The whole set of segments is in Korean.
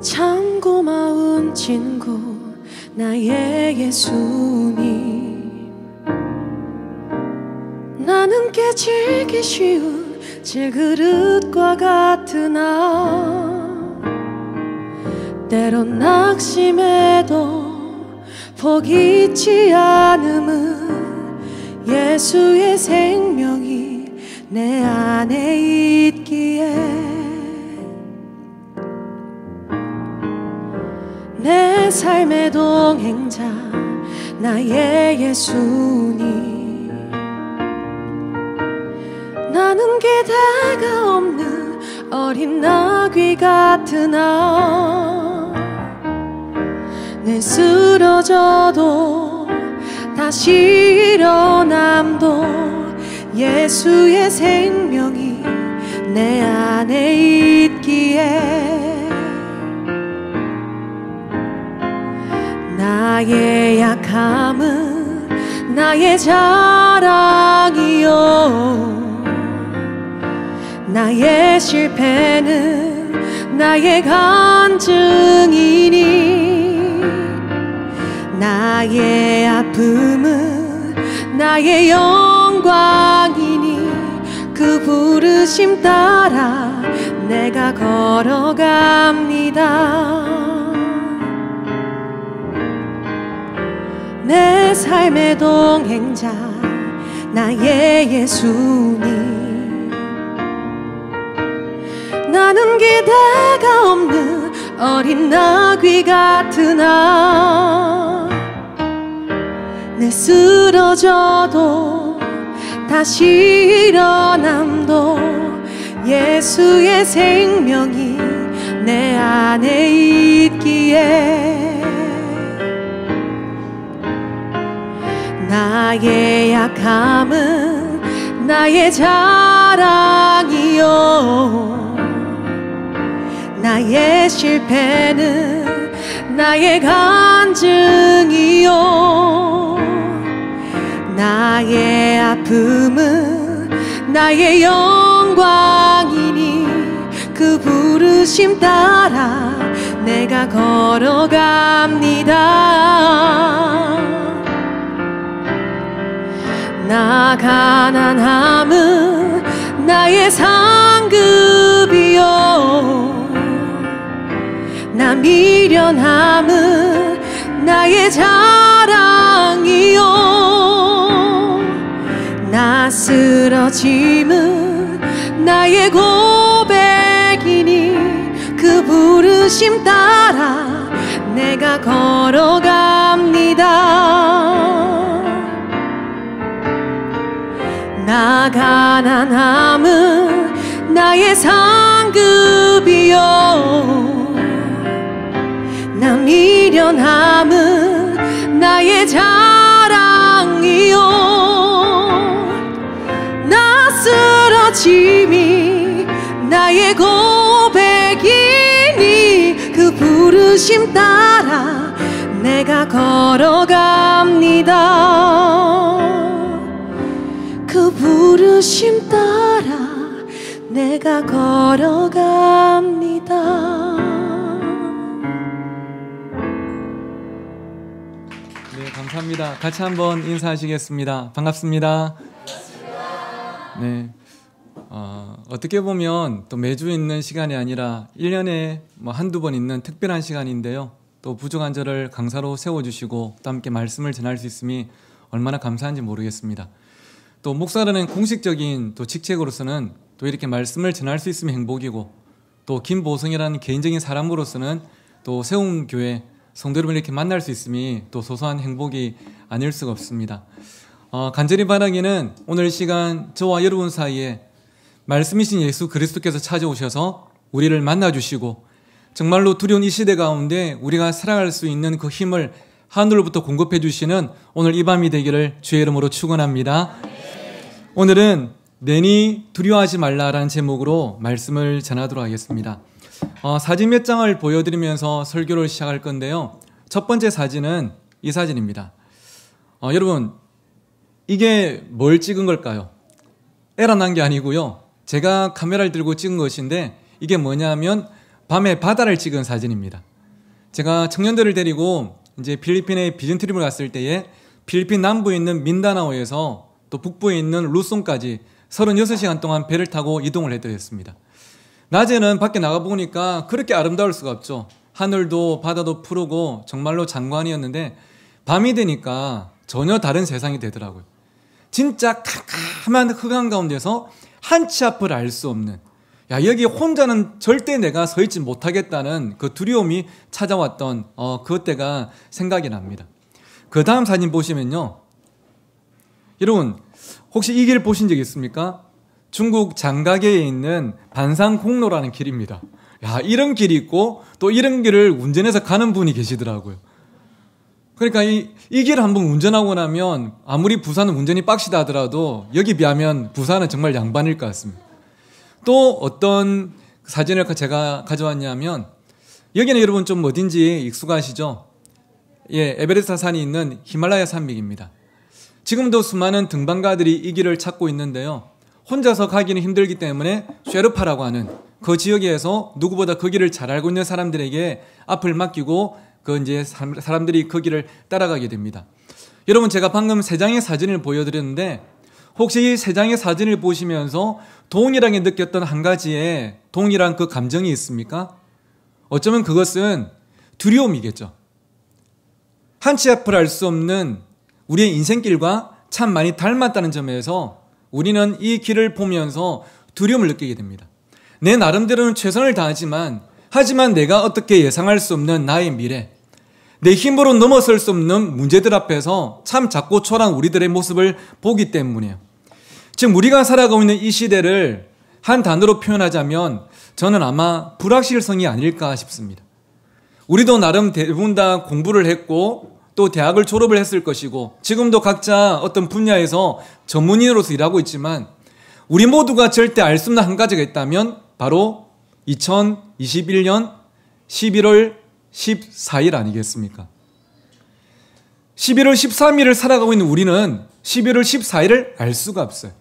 참 고마운 친구 나의 예수님. 나는 깨지기 쉬운 질그릇과 같으나 때론 낙심해도 포기치 않음은 예수의 생명이 내 안에 있기에 내 삶의 동행자 나의 예수님. 나는 기대가 없는 어린 나귀 같으나 내 쓰러져도 다시 일어남도 예수의 생명이 내 안에 있기에 나의 약함은 나의 자랑이요 나의 실패는 나의 간증이니 나의 아픔은 나의 영광이니 그 부르심 따라 내가 걸어갑니다. 내 삶의 동행자 나의 예수님. 나는 기대가 없는 어린 나귀 같으나 내 쓰러져도 다시 일어남도 예수의 생명이 내 안에 있기에 나의 약함은 나의 자랑이요 나의 실패는 나의 간증이요 나의 아픔은 나의 영광이니 그 부르심 따라 내가 걸어갑니다. 나 가난함은 나의 상급이요 나 미련함은 나의 자랑이요 나 쓰러짐은 나의 고백이니 그 부르심 따라 내가 걸어갑니다. 나 가난함은 나의 상급이요 나 미련함은 나의 자랑이요 나 쓰러짐이 나의 고백이니 그 부르심 따라 내가 걸어갑니다. 그 부르심 따라 내가 걸어갑니다. 네, 감사합니다. 같이 한번 인사하시겠습니다. 반갑습니다. 네, 어떻게 보면 또 매주 있는 시간이 아니라 1년에 한두 번 있는 특별한 시간인데요. 또 부족한 저를 강사로 세워주시고 또 함께 말씀을 전할 수 있음이 얼마나 감사한지 모르겠습니다. 또 목사라는 공식적인 또 직책으로서는 또 이렇게 말씀을 전할 수 있으면 행복이고 또 김보성이라는 개인적인 사람으로서는 또 세움교회 성도 여러분을 이렇게 만날 수 있음이 또 소소한 행복이 아닐 수가 없습니다. 간절히 바라기는 오늘 이 시간 저와 여러분 사이에 말씀이신 예수 그리스도께서 찾아오셔서 우리를 만나주시고 정말로 두려운 이 시대 가운데 우리가 살아갈 수 있는 그 힘을 하늘로부터 공급해 주시는 오늘 이 밤이 되기를 주의 이름으로 축원합니다. 오늘은 내니 두려워하지 말라라는 제목으로 말씀을 전하도록 하겠습니다. 사진 몇 장을 보여드리면서 설교를 시작할 건데요. 첫 번째 사진은 이 사진입니다. 여러분, 이게 뭘 찍은 걸까요? 에라 난 게 아니고요. 제가 카메라를 들고 찍은 것인데 이게 뭐냐면 밤에 바다를 찍은 사진입니다. 제가 청년들을 데리고 이제 필리핀의 비전 트립을 갔을 때에 필리핀 남부에 있는 민다나오에서 또 북부에 있는 루송까지 36시간 동안 배를 타고 이동을 해드렸습니다. 낮에는 밖에 나가보니까 그렇게 아름다울 수가 없죠. 하늘도 바다도 푸르고 정말로 장관이었는데 밤이 되니까 전혀 다른 세상이 되더라고요. 진짜 캄캄한 흑암 가운데서 한치 앞을 알 수 없는, 야, 여기 혼자는 절대 내가 서 있지 못하겠다는 그 두려움이 찾아왔던 그때가 생각이 납니다. 그 다음 사진 보시면요, 여러분 혹시 이 길 보신 적 있습니까? 중국 장가계에 있는 반상공로라는 길입니다. 야, 이런 길이 있고 또 이런 길을 운전해서 가는 분이 계시더라고요. 그러니까 이 길을 한번 운전하고 나면 아무리 부산은 운전이 빡시다 하더라도 여기 비하면 부산은 정말 양반일 것 같습니다. 또 어떤 사진을 제가 가져왔냐면, 여기는 여러분 좀 어딘지 익숙하시죠? 예, 에베레스트 산이 있는 히말라야 산맥입니다. 지금도 수많은 등반가들이 이 길을 찾고 있는데요, 혼자서 가기는 힘들기 때문에 쉐르파라고 하는 그 지역에서 누구보다 그 길을 잘 알고 있는 사람들에게 앞을 맡기고 이제 사람들이 그 길을 따라가게 됩니다. 여러분, 제가 방금 세 장의 사진을 보여드렸는데 혹시 이 세 장의 사진을 보시면서 동일하게 느꼈던 한 가지의 동일한 그 감정이 있습니까? 어쩌면 그것은 두려움이겠죠. 한치 앞을 알 수 없는 우리의 인생길과 참 많이 닮았다는 점에서 우리는 이 길을 보면서 두려움을 느끼게 됩니다. 내 나름대로는 최선을 다하지만 내가 어떻게 예상할 수 없는 나의 미래, 내 힘으로 넘어설 수 없는 문제들 앞에서 참 작고 초라한 우리들의 모습을 보기 때문이에요. 지금 우리가 살아가고 있는 이 시대를 한 단어로 표현하자면 저는 아마 불확실성이 아닐까 싶습니다. 우리도 나름 대부분 다 공부를 했고 또 대학을 졸업을 했을 것이고 지금도 각자 어떤 분야에서 전문인으로서 일하고 있지만 우리 모두가 절대 알 수 없는 한 가지가 있다면 바로 2021년 11월 14일 아니겠습니까? 11월 13일을 살아가고 있는 우리는 11월 14일을 알 수가 없어요.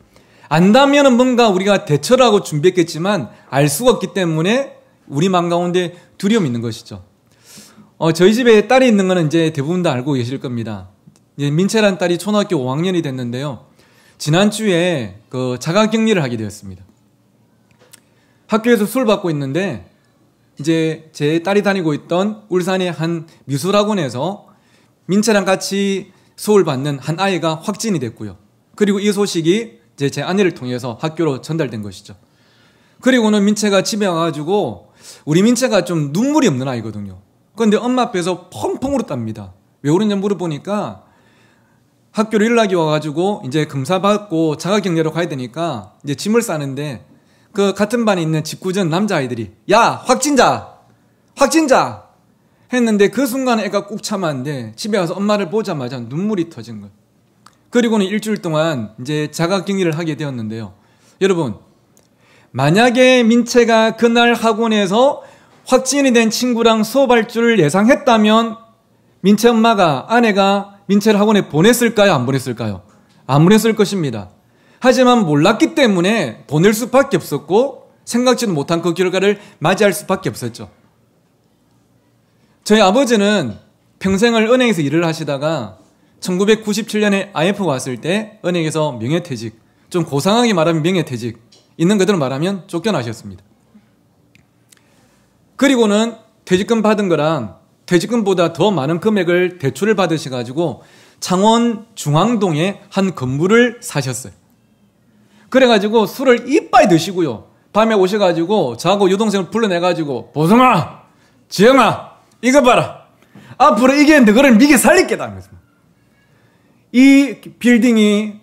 안다면 뭔가 우리가 대처를 하고 준비했겠지만 알 수가 없기 때문에 우리 마음 가운데 두려움이 있는 것이죠. 저희 집에 딸이 있는 거는 이제 대부분 다 알고 계실 겁니다. 이제 민채란 딸이 초등학교 5학년이 됐는데요. 지난주에 그 자가격리를 하게 되었습니다. 학교에서 수업을 받고 있는데 이제 제 딸이 다니고 있던 울산의 한 미술학원에서 민채랑 같이 수업을 받는 한 아이가 확진이 됐고요. 그리고 이 소식이 이제 제 아내를 통해서 학교로 전달된 것이죠. 그리고는 민채가 집에 와가지고, 우리 민채가 좀 눈물이 없는 아이거든요. 그런데 엄마 앞에서 펑펑 울었답니다. 왜 울었냐 물어보니까 학교로 연락이 와가지고 이제 검사 받고 자가격리로 가야 되니까 이제 짐을 싸는데 그 같은 반에 있는 직구전 남자아이들이 야, 확진자 했는데 그 순간에 애가 꾹 참았는데 집에 와서 엄마를 보자마자 눈물이 터진 거예요. 그리고는 일주일 동안 이제 자가격리를 하게 되었는데요. 여러분, 만약에 민채가 그날 학원에서 확진이 된 친구랑 수업할 줄 예상했다면 민채 엄마가, 아내가 민채를 학원에 보냈을까요? 안 보냈을까요? 안 보냈을 것입니다. 하지만 몰랐기 때문에 보낼 수밖에 없었고 생각지도 못한 그 결과를 맞이할 수밖에 없었죠. 저희 아버지는 평생을 은행에서 일을 하시다가 1997년에 IMF가 왔을 때 은행에서 명예퇴직, 좀 고상하게 말하면 명예퇴직, 있는 그대로 말하면 쫓겨나셨습니다. 그리고는 퇴직금 받은 거랑 퇴직금보다 더 많은 금액을 대출을 받으셔가지고 창원 중앙동에 한 건물을 사셨어요. 그래가지고 술을 이빨 드시고요. 밤에 오셔가지고 저하고 여동생을 불러내가지고 보성아, 지영아, 이거 봐라. 앞으로 이게 너를 미개 살릴 게다. 이 빌딩이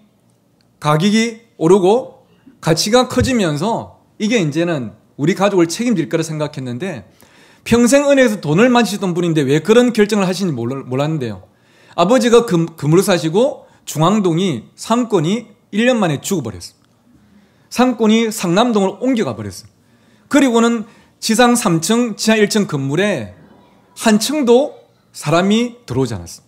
가격이 오르고 가치가 커지면서 이게 이제는 우리 가족을 책임질 거라 생각했는데 평생 은행에서 돈을 만지시던 분인데 왜 그런 결정을 하시는지 몰랐는데요. 아버지가 건물을 사시고 중앙동이 상권이 1년 만에 죽어버렸어요. 상권이 상남동으로 옮겨가 버렸어요. 그리고는 지상 3층, 지하 1층 건물에 한 층도 사람이 들어오지 않았어요.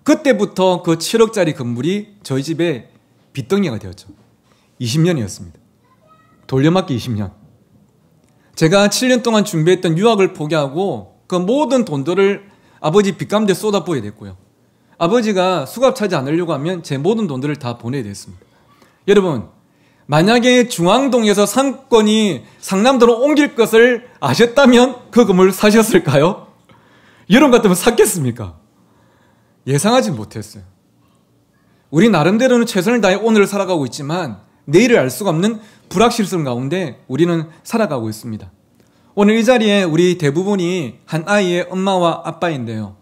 그때부터 그 7억짜리 건물이 저희 집에 빚덩이가 되었죠. 20년이었습니다. 돌려막기 20년. 제가 7년 동안 준비했던 유학을 포기하고 그 모든 돈들을 아버지 빚감대에 쏟아부어야 됐고요. 아버지가 수갑 차지 않으려고 하면 제 모든 돈들을 다 보내야 됐습니다. 여러분, 만약에 중앙동에서 상권이 상남도로 옮길 것을 아셨다면 그 건물 사셨을까요? 여러분 같으면 샀겠습니까? 예상하지 못했어요. 우리 나름대로는 최선을 다해 오늘을 살아가고 있지만 내일을 알 수가 없는 불확실성 가운데 우리는 살아가고 있습니다. 오늘 이 자리에 우리 대부분이 한 아이의 엄마와 아빠인데요.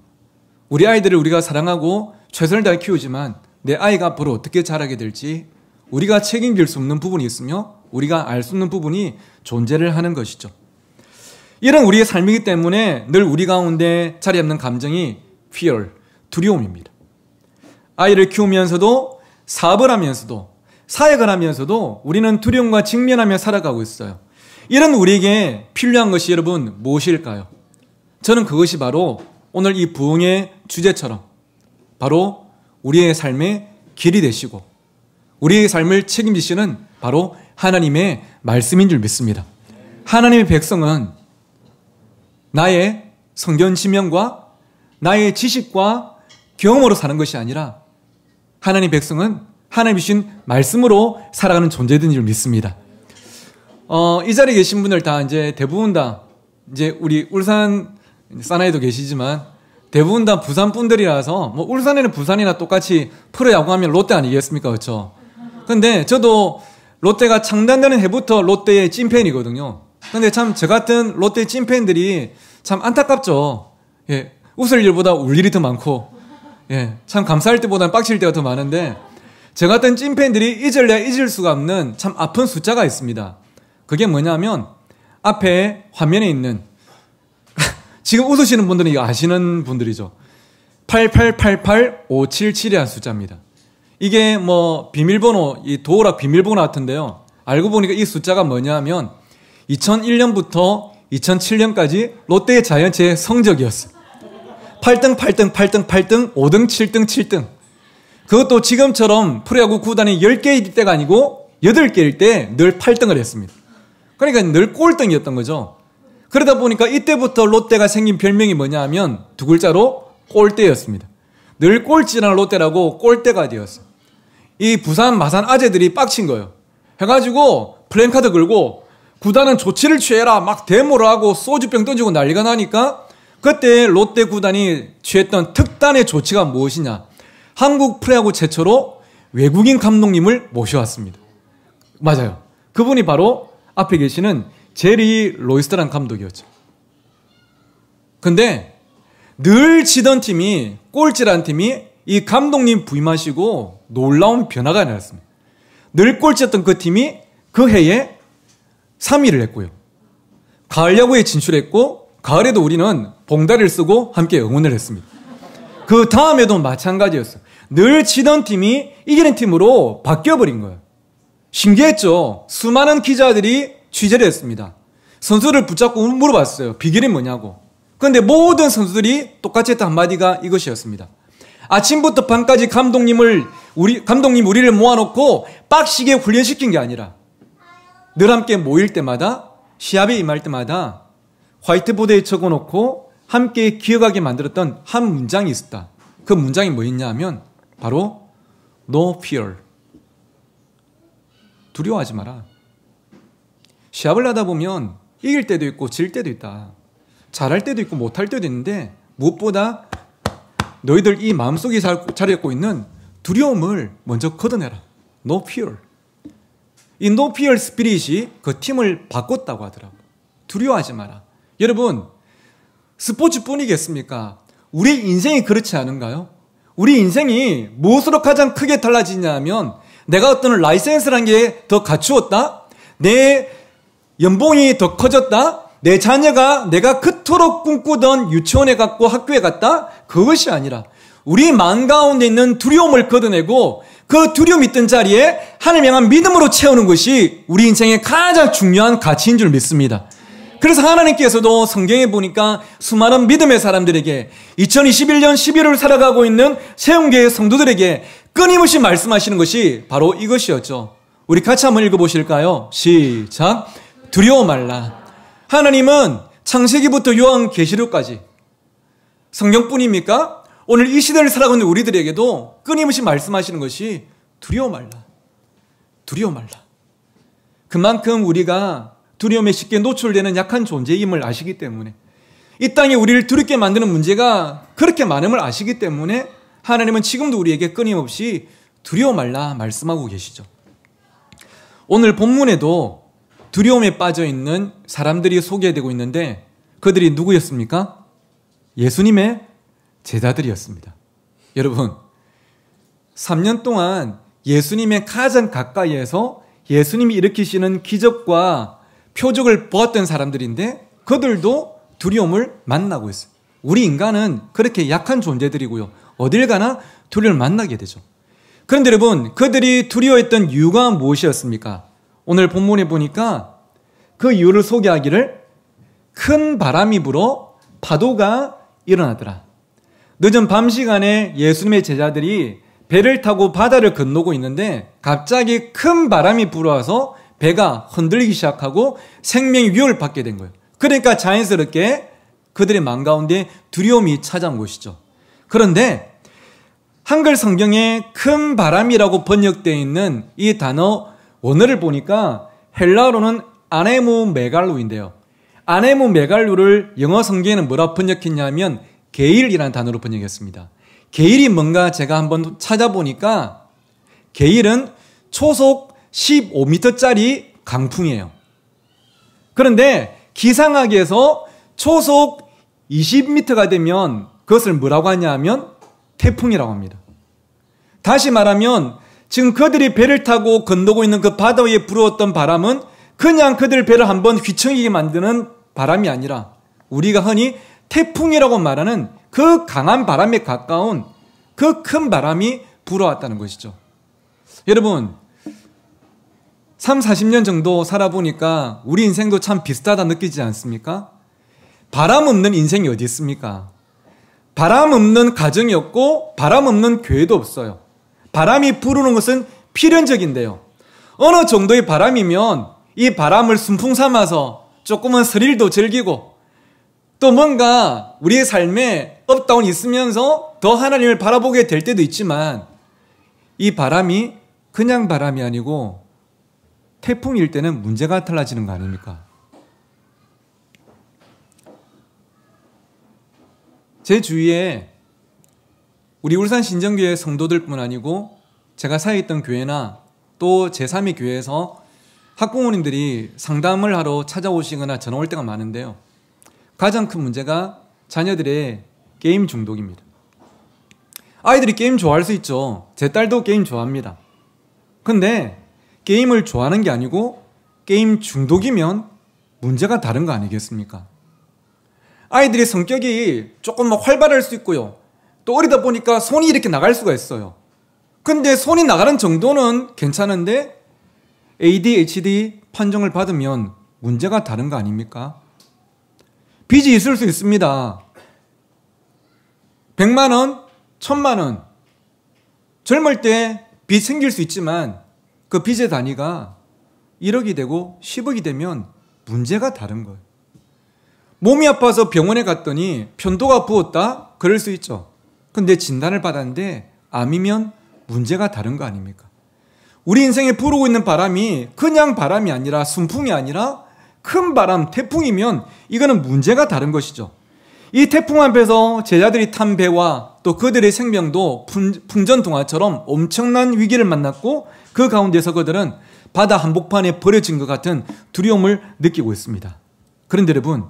우리 아이들을 우리가 사랑하고 최선을 다해 키우지만 내 아이가 앞으로 어떻게 자라게 될지 우리가 책임질 수 없는 부분이 있으며 우리가 알 수 없는 부분이 존재를 하는 것이죠. 이런 우리의 삶이기 때문에 늘 우리 가운데 자리 잡는 감정이 fear, 두려움입니다. 아이를 키우면서도 사업을 하면서도 사역을 하면서도 우리는 두려움과 직면하며 살아가고 있어요. 이런 우리에게 필요한 것이 여러분 무엇일까요? 저는 그것이 바로 오늘 이 부흥의 주제처럼 바로 우리의 삶의 길이 되시고 우리의 삶을 책임지시는 바로 하나님의 말씀인 줄 믿습니다. 하나님의 백성은 나의 성견 지명과 나의 지식과 경험으로 사는 것이 아니라 하나님의 백성은 하나님이 주신 말씀으로 살아가는 존재들인 줄 믿습니다. 이 자리에 계신 분들 다 이제 대부분 다 이제 우리 울산 사나이도 계시지만 대부분 다 부산 분들이라서 뭐 울산에는 부산이나 똑같이 프로야구하면 롯데 아니겠습니까? 그렇죠? 근데 저도 롯데가 창단되는 해부터 롯데의 찐팬이거든요. 근데 참 저 같은 롯데 찐팬들이 참 안타깝죠. 예, 웃을 일보다 울 일이 더 많고, 예, 참 감사할 때보다는 빡칠 때가 더 많은데, 저 같은 찐팬들이 잊을래야 잊을 수가 없는 참 아픈 숫자가 있습니다. 그게 뭐냐면 앞에 화면에 있는 지금 웃으시는 분들은 이거 아시는 분들이죠. 8888577이라는 숫자입니다. 이게 뭐 비밀번호, 이 도어락 비밀번호 같은데요. 알고 보니까 이 숫자가 뭐냐면 2001년부터 2007년까지 롯데 자이언츠의 성적이었어요. 8등, 8등, 8등, 8등, 5등, 7등, 7등. 그것도 지금처럼 프로야구 구단이 10개일 때가 아니고 8개일 때 늘 8등을 했습니다. 그러니까 늘 꼴등이었던 거죠. 그러다 보니까 이때부터 롯데가 생긴 별명이 뭐냐 하면 두 글자로 꼴대였습니다. 늘 꼴찌라는 롯데라고 꼴대가 되었어요. 이 부산 마산 아재들이 빡친 거예요. 해가지고 플랜카드 걸고 구단은 조치를 취해라 막 데모를 하고 소주병 던지고 난리가 나니까 그때 롯데 구단이 취했던 특단의 조치가 무엇이냐. 한국 프로야구 최초로 외국인 감독님을 모셔왔습니다. 맞아요. 그분이 바로 앞에 계시는 제리 로이스트라는 감독이었죠. 근데 늘 지던 팀이 꼴찌라는 팀이 이 감독님 부임하시고 놀라운 변화가 일어났습니다. 늘 꼴찌였던 그 팀이 그 해에 3위를 했고요. 가을 야구에 진출했고 가을에도 우리는 봉다리를 쓰고 함께 응원을 했습니다. 그 다음에도 마찬가지였어요. 늘 지던 팀이 이기는 팀으로 바뀌어버린 거예요. 신기했죠. 수많은 기자들이 취재를 했습니다. 선수를 붙잡고 물어봤어요. 비결이 뭐냐고. 그런데 모든 선수들이 똑같이 했던 한마디가 이것이었습니다. 아침부터 밤까지 감독님 우리를 모아놓고 빡시게 훈련시킨 게 아니라 늘 함께 모일 때마다 시합에 임할 때마다 화이트보드에 적어놓고 함께 기억하게 만들었던 한 문장이 있었다. 그 문장이 뭐였냐 하면 바로 No fear. 두려워하지 마라. 시합을 하다 보면 이길 때도 있고 질 때도 있다. 잘할 때도 있고 못할 때도 있는데 무엇보다 너희들 이 마음속에 자리 잡고 있는 두려움을 먼저 걷어내라. No fear. 이 No fear 스피릿이 그 팀을 바꿨다고 하더라고요. 두려워하지 마라. 여러분, 스포츠뿐이겠습니까? 우리 인생이 그렇지 않은가요? 우리 인생이 무엇으로 가장 크게 달라지냐 하면 내가 어떤 라이센스라는 게 더 갖추었다? 내 연봉이 더 커졌다? 내 자녀가 내가 그토록 꿈꾸던 유치원에 갔고 학교에 갔다? 그것이 아니라 우리 마음 가운데 있는 두려움을 걷어내고 그 두려움 있던 자리에 하나님 향한 믿음으로 채우는 것이 우리 인생의 가장 중요한 가치인 줄 믿습니다. 그래서 하나님께서도 성경에 보니까 수많은 믿음의 사람들에게 2021년 11월을 살아가고 있는 세움교회 성도들에게 끊임없이 말씀하시는 것이 바로 이것이었죠. 우리 같이 한번 읽어보실까요? 시작. 두려워 말라. 하나님은 창세기부터 요한계시록까지 성경뿐입니까? 오늘 이 시대를 살아가고 있는 우리들에게도 끊임없이 말씀하시는 것이 두려워 말라. 두려워 말라. 그만큼 우리가 두려움에 쉽게 노출되는 약한 존재임을 아시기 때문에, 이 땅에 우리를 두렵게 만드는 문제가 그렇게 많음을 아시기 때문에 하나님은 지금도 우리에게 끊임없이 두려워 말라 말씀하고 계시죠. 오늘 본문에도 두려움에 빠져 있는 사람들이 소개되고 있는데, 그들이 누구였습니까? 예수님의 제자들이었습니다. 여러분, 3년 동안 예수님의 가장 가까이에서 예수님이 일으키시는 기적과 표적을 보았던 사람들인데, 그들도 두려움을 만나고 있어요. 우리 인간은 그렇게 약한 존재들이고요, 어딜 가나 두려움을 만나게 되죠. 그런데 여러분, 그들이 두려워했던 이유가 무엇이었습니까? 오늘 본문에 보니까 그 이유를 소개하기를, 큰 바람이 불어 파도가 일어나더라. 늦은 밤 시간에 예수님의 제자들이 배를 타고 바다를 건너고 있는데, 갑자기 큰 바람이 불어와서 배가 흔들리기 시작하고 생명의 위협을 받게 된 거예요. 그러니까 자연스럽게 그들의 마음 가운데 두려움이 찾아온 것이죠. 그런데 한글 성경에 큰 바람이라고 번역되어 있는 이 단어 원어를 보니까 헬라어로는 아네무 메갈루인데요. 아네무 메갈루를 영어 성경에는 뭐라 번역했냐면 게일이라는 단어로 번역했습니다. 게일이 뭔가 제가 한번 찾아보니까, 게일은 초속 15m짜리 강풍이에요. 그런데 기상학에서 초속 20m가 되면 그것을 뭐라고 하냐면 태풍이라고 합니다. 다시 말하면 지금 그들이 배를 타고 건너고 있는 그 바다 위에 불어왔던 바람은 그냥 그들 배를 한번 휘청이게 만드는 바람이 아니라, 우리가 흔히 태풍이라고 말하는 그 강한 바람에 가까운 그 큰 바람이 불어왔다는 것이죠. 여러분, 30-40년 정도 살아보니까 우리 인생도 참 비슷하다 느끼지 않습니까? 바람 없는 인생이 어디 있습니까? 바람 없는 가정이 없고 바람 없는 교회도 없어요. 바람이 부르는 것은 필연적인데요, 어느 정도의 바람이면 이 바람을 순풍 삼아서 조금은 스릴도 즐기고, 또 뭔가 우리의 삶에 업다운이 있으면서 더 하나님을 바라보게 될 때도 있지만, 이 바람이 그냥 바람이 아니고 태풍일 때는 문제가 달라지는 거 아닙니까? 제 주위에 우리 울산 신정교회 성도들뿐 아니고 제가 사역했던 교회나 또 제3의 교회에서 학부모님들이 상담을 하러 찾아오시거나 전화 올 때가 많은데요, 가장 큰 문제가 자녀들의 게임 중독입니다. 아이들이 게임 좋아할 수 있죠. 제 딸도 게임 좋아합니다. 근데 게임을 좋아하는 게 아니고 게임 중독이면 문제가 다른 거 아니겠습니까? 아이들이 성격이 조금 활발할 수 있고요, 또 어리다 보니까 손이 이렇게 나갈 수가 있어요. 근데 손이 나가는 정도는 괜찮은데 ADHD 판정을 받으면 문제가 다른 거 아닙니까? 빚이 있을 수 있습니다. 100만 원, 1000만 원. 젊을 때 빚 생길 수 있지만 그 빚의 단위가 1억이 되고 10억이 되면 문제가 다른 거예요. 몸이 아파서 병원에 갔더니 편도가 부었다? 그럴 수 있죠. 근데 진단을 받았는데 암이면 문제가 다른 거 아닙니까? 우리 인생에 불어오고 있는 바람이 그냥 바람이 아니라 순풍이 아니라 큰 바람, 태풍이면 이거는 문제가 다른 것이죠. 이 태풍 앞에서 제자들이 탄 배와 또 그들의 생명도 풍전등화처럼 엄청난 위기를 만났고, 그 가운데서 그들은 바다 한복판에 버려진 것 같은 두려움을 느끼고 있습니다. 그런데 여러분,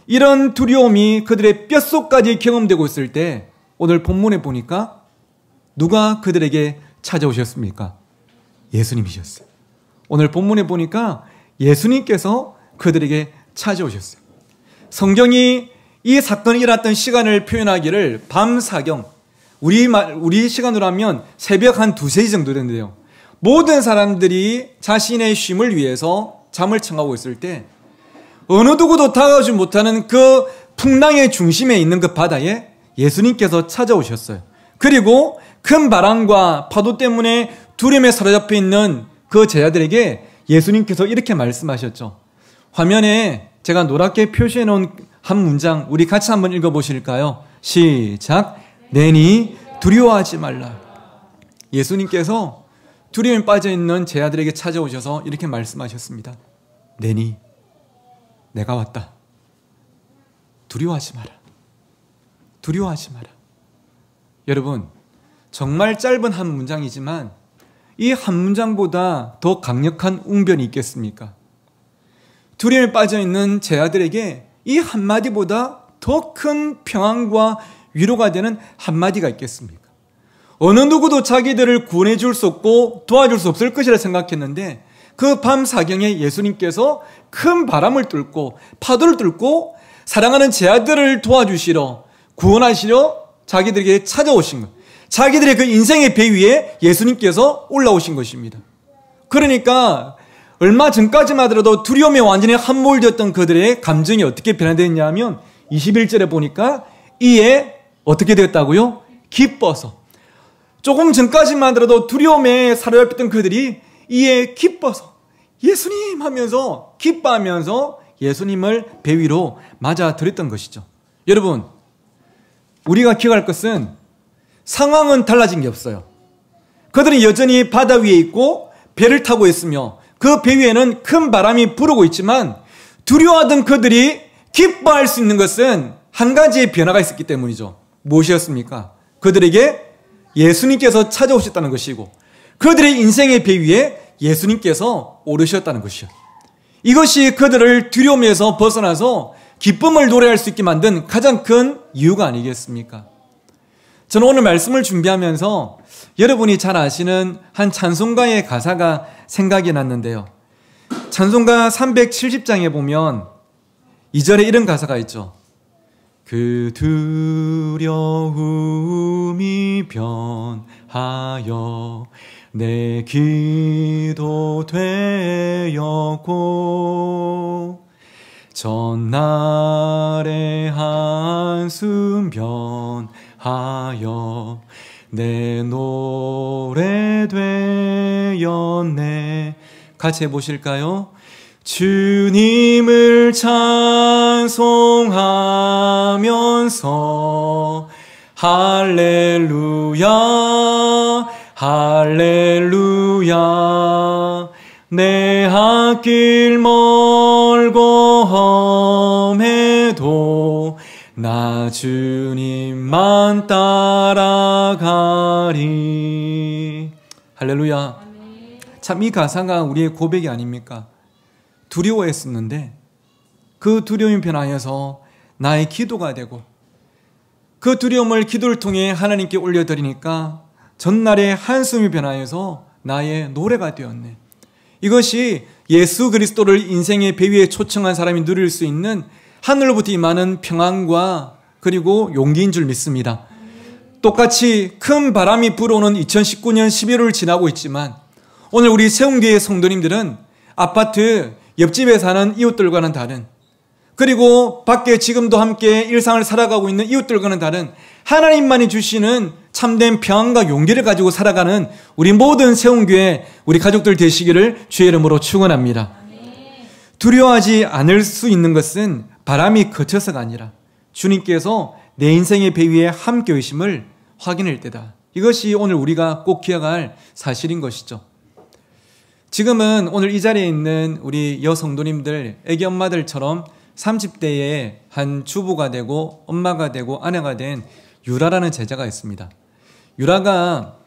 이런 두려움이 그들의 뼛속까지 경험되고 있을 때 오늘 본문에 보니까 누가 그들에게 찾아오셨습니까? 예수님이셨어요. 오늘 본문에 보니까 예수님께서 그들에게 찾아오셨어요. 성경이 이 사건이 일어났던 시간을 표현하기를 밤사경, 우리 시간으로 하면 새벽 한 2-3시 정도 됐는데요, 모든 사람들이 자신의 쉼을 위해서 잠을 청하고 있을 때 어느 누구도 다가오지 못하는 그 풍랑의 중심에 있는 그 바다에 예수님께서 찾아오셨어요. 그리고 큰 바람과 파도 때문에 두려움에 사로잡혀 있는 그 제자들에게 예수님께서 이렇게 말씀하셨죠. 화면에 제가 노랗게 표시해 놓은 한 문장 우리 같이 한번 읽어보실까요? 시작. 내니 두려워하지 말라. 예수님께서 두려움에 빠져있는 제 아들에게 찾아오셔서 이렇게 말씀하셨습니다. 내니 내가 왔다. 두려워하지 마라. 두려워하지 마라. 여러분, 정말 짧은 한 문장이지만 이 한 문장보다 더 강력한 웅변이 있겠습니까? 두려움에 빠져있는 제 아들에게 이 한마디보다 더 큰 평안과 위로가 되는 한마디가 있겠습니까? 어느 누구도 자기들을 구원해 줄 수 없고 도와줄 수 없을 것이라 생각했는데 그 밤 사경에 예수님께서 큰 바람을 뚫고 파도를 뚫고 사랑하는 제 아들을 도와주시러 구원하시려 자기들에게 찾아오신 것. 자기들의 그 인생의 배 위에 예수님께서 올라오신 것입니다. 그러니까 얼마 전까지만 하더라도 두려움에 완전히 함몰되었던 그들의 감정이 어떻게 변화되었냐 하면 21절에 보니까 이에 어떻게 되었다고요? 기뻐서. 조금 전까지만 하더라도 두려움에 사로잡혔던 그들이 이에 기뻐서 예수님 하면서 기뻐하면서 예수님을 배 위로 맞아들였던 것이죠. 여러분, 우리가 기억할 것은 상황은 달라진 게 없어요. 그들은 여전히 바다 위에 있고 배를 타고 있으며 그 배 위에는 큰 바람이 불고 있지만 두려워하던 그들이 기뻐할 수 있는 것은 한 가지의 변화가 있었기 때문이죠. 무엇이었습니까? 그들에게 예수님께서 찾아오셨다는 것이고 그들의 인생의 배 위에 예수님께서 오르셨다는 것이요. 이것이 그들을 두려움에서 벗어나서 기쁨을 노래할 수 있게 만든 가장 큰 이유가 아니겠습니까? 저는 오늘 말씀을 준비하면서 여러분이 잘 아시는 한 찬송가의 가사가 생각이 났는데요. 찬송가 370장에 보면 2절에 이런 가사가 있죠. 그 두려움이 변하여 내 기도 되었고 전날의 한숨 변하여 내 노래 되었네. 같이 해보실까요? 주님을 찬송하면서 할렐루야 할렐루야 내 앞길 멀고 험해도 나 주님만 따라가리. 할렐루야. 참 이 가사가 우리의 고백이 아닙니까? 두려워했었는데 그 두려움이 변하여서 나의 기도가 되고 그 두려움을 기도를 통해 하나님께 올려드리니까 전날의 한숨이 변하여서 나의 노래가 되었네. 이것이 예수 그리스도를 인생의 배 위에 초청한 사람이 누릴 수 있는 하늘로부터 임하는 평안과 그리고 용기인 줄 믿습니다. 똑같이 큰 바람이 불어오는 2019년 11월을 지나고 있지만 오늘 우리 세운교회 성도님들은 아파트 옆집에 사는 이웃들과는 다른, 그리고 밖에 지금도 함께 일상을 살아가고 있는 이웃들과는 다른 하나님만이 주시는 참된 평안과 용기를 가지고 살아가는 우리 모든 세운교회 우리 가족들 되시기를 주의 이름으로 축원합니다. 두려워하지 않을 수 있는 것은 바람이 그쳐서가 아니라 주님께서 내 인생의 배 위에 함께 계심을 확인할 때다. 이것이 오늘 우리가 꼭 기억할 사실인 것이죠. 지금은 오늘 이 자리에 있는 우리 여성도님들, 애기 엄마들처럼 30대의 한 주부가 되고 엄마가 되고 아내가 된 유라라는 제자가 있습니다. 유라가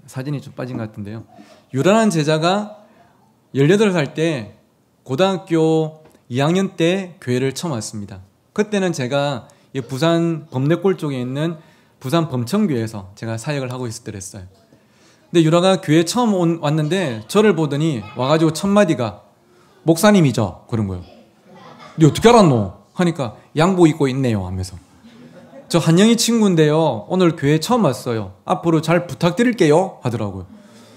사진이 좀 빠진 것 같은데요. 유라라는 제자가 18살 때 고등학교 2학년 때 교회를 처음 왔습니다. 그때는 제가 부산 범내골 쪽에 있는 부산 범청교회에서 제가 사역을 하고 있을 때랬어요. 근데 유라가 교회 처음 왔는데 저를 보더니 와가지고 첫 마디가 목사님이죠? 그런 거예요. 니 어떻게 알았노? 하니까 양복 입고 있네요 하면서. 저 한영희 친구인데요. 오늘 교회 처음 왔어요. 앞으로 잘 부탁드릴게요 하더라고요.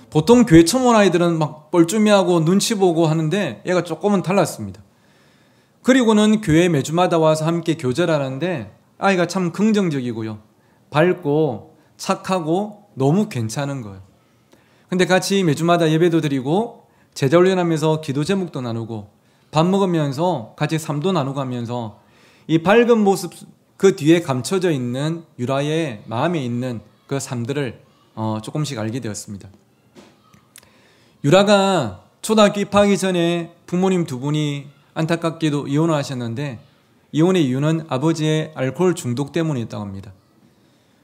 보통 교회 처음 온 아이들은 막 뻘쭘해하고 눈치 보고 하는데 얘가 조금은 달랐습니다. 그리고는 교회 매주마다 와서 함께 교제를 하는데 아이가 참 긍정적이고요. 밝고 착하고 너무 괜찮은 거예요. 근데 같이 매주마다 예배도 드리고 제자 훈련하면서 기도 제목도 나누고 밥 먹으면서 같이 삶도 나누고 하면서 이 밝은 모습 그 뒤에 감춰져 있는 유라의 마음에 있는 그 삶들을 조금씩 알게 되었습니다. 유라가 초등학교 입학하기 전에 부모님 두 분이 안타깝게도 이혼을 하셨는데 이혼의 이유는 아버지의 알코올 중독 때문이었다고 합니다.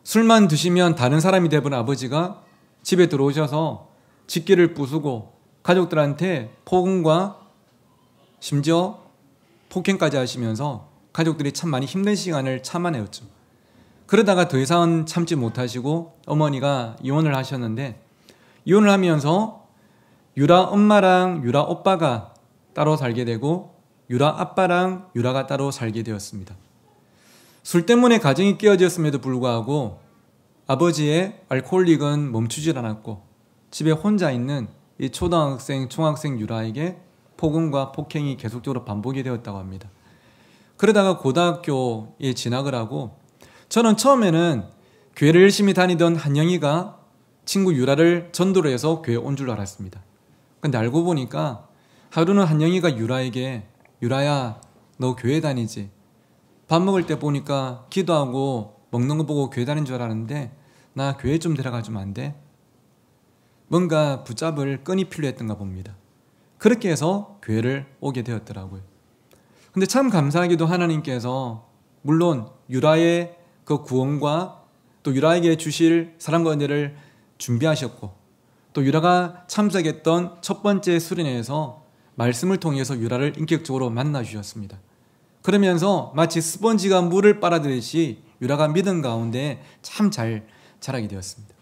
술만 드시면 다른 사람이 되버린 아버지가 집에 들어오셔서 집기를 부수고 가족들한테 폭언과 심지어 폭행까지 하시면서 가족들이 참 많이 힘든 시간을 참아내었죠. 그러다가 더 이상은 참지 못하시고 어머니가 이혼을 하셨는데 이혼을 하면서 유라 엄마랑 유라 오빠가 따로 살게 되고 유라 아빠랑 유라가 따로 살게 되었습니다. 술 때문에 가정이 깨어졌음에도 불구하고 아버지의 알코올릭은 멈추질 않았고 집에 혼자 있는 이 초등학생, 중학생 유라에게 폭언과 폭행이 계속적으로 반복이 되었다고 합니다. 그러다가 고등학교에 진학을 하고 저는 처음에는 교회를 열심히 다니던 한영이가 친구 유라를 전도로 해서 교회에 온 줄 알았습니다. 근데 알고 보니까 하루는 한영이가 유라에게 유라야 너 교회 다니지? 밥 먹을 때 보니까 기도하고 먹는 거 보고 교회 다니는 줄 알았는데 나 교회 좀 데려가 주면 안 돼? 뭔가 붙잡을 끈이 필요했던가 봅니다. 그렇게 해서 교회를 오게 되었더라고요. 근데 참 감사하게도 하나님께서 물론 유라의 그 구원과 또 유라에게 주실 사랑과 은혜를 준비하셨고 또 유라가 참석했던 첫 번째 수련회에서 말씀을 통해서 유라를 인격적으로 만나 주셨습니다. 그러면서 마치 스펀지가 물을 빨아들이듯이 유라가 믿음 가운데 참 잘 자라게 되었습니다.